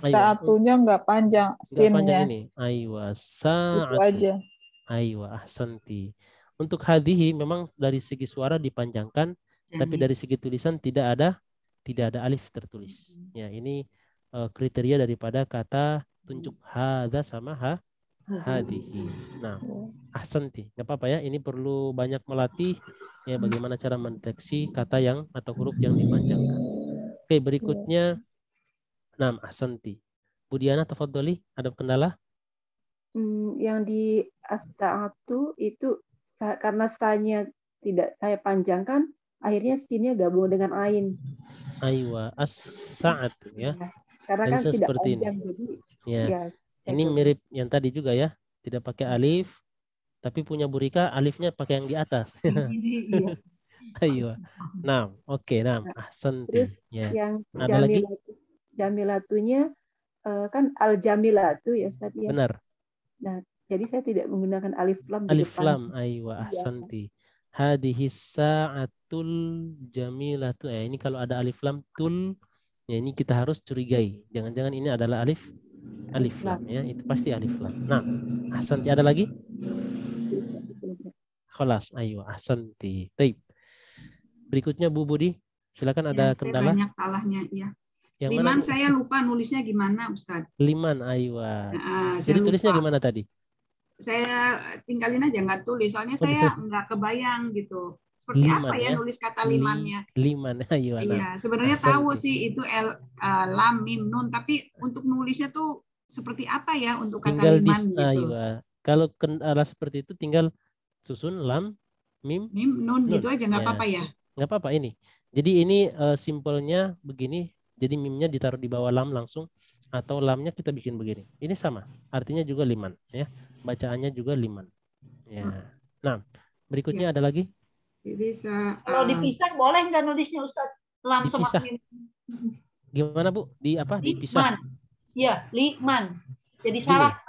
Satunya nggak panjang, sinnya. Ayo, sa'atu. Itu aja. Ayo, ahsanti. Untuk hadihi memang dari segi suara dipanjangkan, tapi dari segi tulisan tidak ada alif tertulis. Ya, ini kriteria daripada kata tunjuk hadza sama hadihi. Nah, ahsanti. Nggak apa-apa ya, ini perlu banyak melatih ya bagaimana cara mendeteksi kata yang atau huruf yang dipanjangkan. Oke, berikutnya ahsanti. Bu Diana, tafadholi, ada kendala? Yang di as-sa'atu itu karena sa-nya tidak saya panjangkan, akhirnya sinnya gabung dengan ain. Aywa, as-sa'atu ya. Karena kan tidak panjang, jadi ya ini mirip yang tadi juga ya, tidak pakai alif, tapi punya Bu Rika alifnya pakai yang di atas. Ayo. Nah, oke, ahsanti. Ya. Yang ada lagi? Jamilatunya kan al-jamilatu ya Ustaz ya. Benar. Nah, jadi saya tidak menggunakan alif lam di alif depan. Lam, aywa, ahsanti. Hadhihi sa'atul jamilatu. Ini kalau ada alif lam tul, ya ini kita harus curigai. Jangan-jangan ini adalah alif lam ya, itu pasti alif lam. Nah, ahsanti. Ada lagi? Khalas, ayo, ahsanti. Taib. Berikutnya Bu Budi, silakan, ada kendala? Saya banyak salahnya ya. Yang Liman mana, saya lupa nulisnya gimana Ustaz. Liman, aywa. Jadi tulisnya gimana tadi? Saya tinggalin aja, nggak tulis. Soalnya saya nggak kebayang gitu. Seperti liman, apa ya nulis kata limannya. Liman, aywa. Iya, sebenarnya tahu sih itu lam, mim, nun. Tapi untuk nulisnya tuh seperti apa ya untuk kata tinggal liman gitu. Aywa. Kalau kendala seperti itu tinggal susun lam, mim, nun gitu aja, nggak apa-apa ya. Nggak apa-apa ini. Jadi ini simpelnya begini. Jadi mimnya ditaruh di bawah lam langsung, atau lamnya kita bikin begini. Ini sama, artinya juga liman ya. Bacaannya juga liman. Ya. Nah, berikutnya ada lagi? Jadi kalau dipisah boleh nggak nulisnya Ustaz? Lam sama mim. Gimana Bu? Dipisah? Iya, liman. Jadi salah.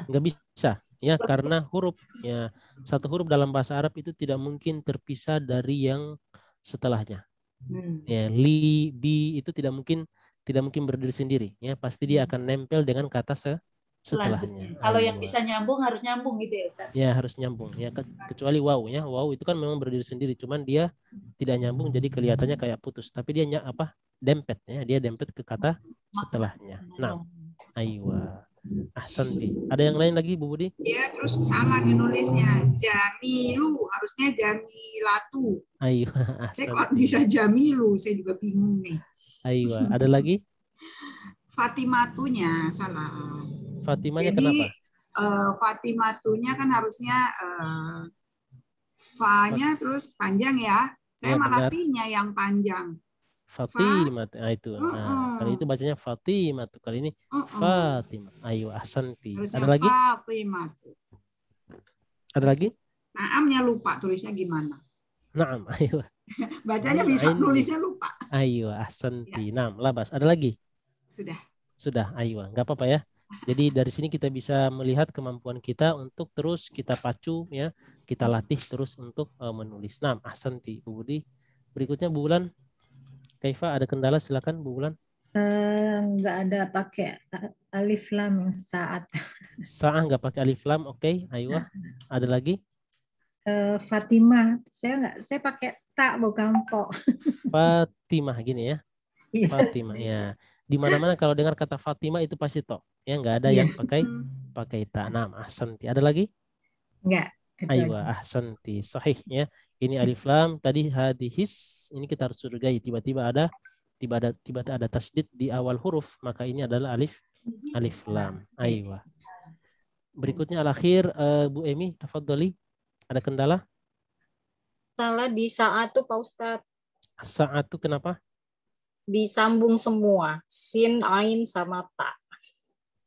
Nggak bisa ya, karena huruf ya, satu huruf dalam bahasa Arab itu tidak mungkin terpisah dari yang setelahnya. Ya, li, bi itu tidak mungkin berdiri sendiri ya, pasti dia akan nempel dengan kata setelahnya. Kalau yang bisa nyambung harus nyambung gitu ya Ustaz? Ya harus nyambung ya, kecuali waw ya. Waw itu kan memang berdiri sendiri, cuman dia tidak nyambung jadi kelihatannya kayak putus, tapi dia dempet ya, dia dempet ke kata setelahnya. Nah, aywa. Ahsanti. Ada yang lain lagi Bu Budi? Ya, terus salah nih nulisnya. Jamilu, harusnya Jamilatu. Aywa. Saya kok bisa Jamilu, saya juga bingung nih. Aywa. Ada lagi? Fatimatunya salah. Fatimanya jadi, kenapa? Fatimatunya kan harusnya fa-nya terus panjang ya. Saya malah T-nya yang panjang. Fatimah, itu. Nah, kali itu bacanya Fatimah, kali ini Fatimah. Ayo, ahsanti. Ada lagi? Fatimah. Ada lagi? Naamnya lupa tulisnya gimana? Naam, ayo. Bacanya bisa, nulisnya lupa. Ayo, ahsanti. Naam, labas. Ada lagi? Sudah, ayo. Enggak apa-apa ya. Jadi dari sini kita bisa melihat kemampuan kita untuk terus kita pacu ya, kita latih terus untuk menulis. Naam, ahsanti. Bu Budi. Berikutnya Bu Bulan. Kaifa, ada kendala? Silakan Bu Bulan. Nggak ada pakai alif lam saat. Saat nggak pakai alif lam, oke. Ayo. Ada lagi? Fatimah, saya pakai tak bukan po. Fatimah gini ya. Fatimah ya. Di mana-mana kalau dengar kata Fatimah itu pasti to. Ya nggak ada yang pakai ta. Nah, ahsanti. Ada lagi? Enggak. Ayo, ahsanti. Sahih ya. Ini alif lam, tadi hadihis, ini kita harus curigai tiba-tiba ada tasydid di awal huruf, maka ini adalah alif lam. Ayo. Berikutnya al-akhir, Bu Emi, tafadhali. Ada kendala? Salah di saat tuh Pak Ustadz. Saat tuh kenapa? Disambung semua, sin, ain sama ta.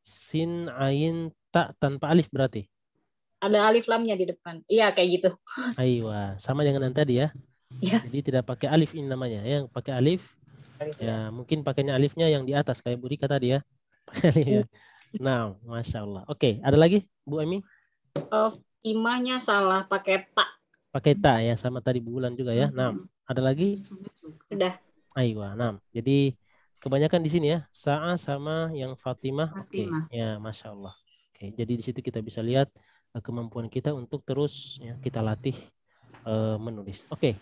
Sin, ain, ta tanpa alif berarti? Ada alif lamnya di depan. Iya kayak gitu. Aywa, sama dengan yang tadi ya. Ya. Jadi tidak pakai alif ini namanya. Yang pakai alif, ya mungkin pakainya alifnya yang di atas kayak Bu Rika tadi ya. Ya. Nah, masya Allah. Oke, ada lagi Bu Emi? Imahnya salah, pakai ta. Pakai ta ya, sama tadi Bu Bulan juga ya. Nah, ada lagi? Sudah. Aywa, nah. Jadi kebanyakan di sini ya, Sa'a sama yang Fatimah. Oke, ya masya Allah. Oke, jadi di situ kita bisa lihat kemampuan kita untuk terus ya, kita latih menulis. Oke.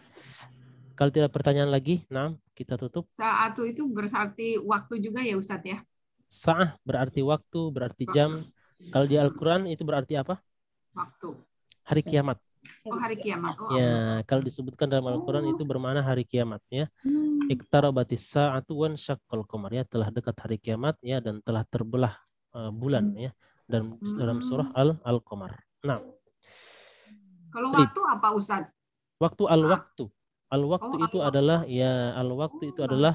Kalau tidak pertanyaan lagi, nah kita tutup. Saat itu berarti waktu juga ya Ustadz ya? Sa'ah berarti waktu, berarti jam. Kalau di Al-Quran itu berarti apa? Waktu. Hari kiamat. Oh, hari kiamat. Oh, ya, kalau disebutkan dalam Al-Quran itu bermakna hari kiamat ya. Iqtarabatis sa'atu wan syaqqal qamar ya, telah dekat hari kiamat ya, dan telah terbelah bulan ya. Dalam surah Al-Qamar. Nah. Kalau waktu apa Ustaz? Waktu al-waktu. Al-waktu itu adalah ya, al-waktu itu adalah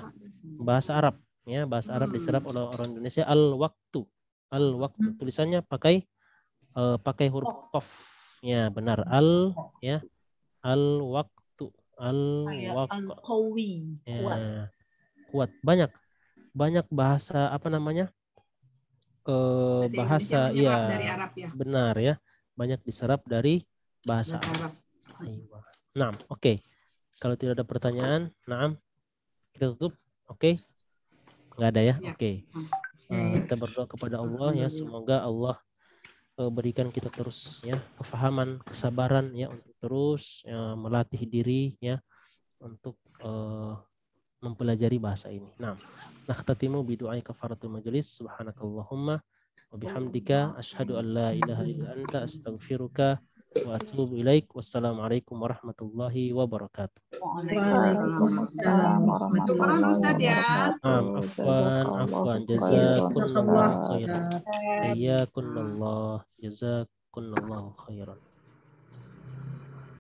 bahasa Arab ya, bahasa Arab diserap oleh orang Indonesia. Al-waktu. Al-waktu tulisannya pakai huruf qaf. Ya, benar. Ya. Al-waktu. Al-qawi. Ya. Kuat. Banyak bahasa apa namanya? Bahasa ya, dari Arab ya. Benar ya, banyak diserap dari bahasa Arab. Nah, oke. Kalau tidak ada pertanyaan, nah kita tutup. Oke. Nggak ada ya? Oke. Kita berdoa kepada Allah ya, semoga Allah berikan kita terus ya kefahaman, kesabaran ya, untuk terus ya, melatih diri ya untuk mempelajari bahasa ini. Nah, nakhtatimu bidu'ai kafaratul majlis. Subhanakallahumma wa bihamdika asyhadu an la ilaha illa anta astaghfiruka wa atubu ilaik. Wassalamualaikum warahmatullahi wabarakatuh. Waalaikumsalam warahmatullahi wabarakatuh. Afwan. Jazakumullahu khairan. Jazakumullahu khairan.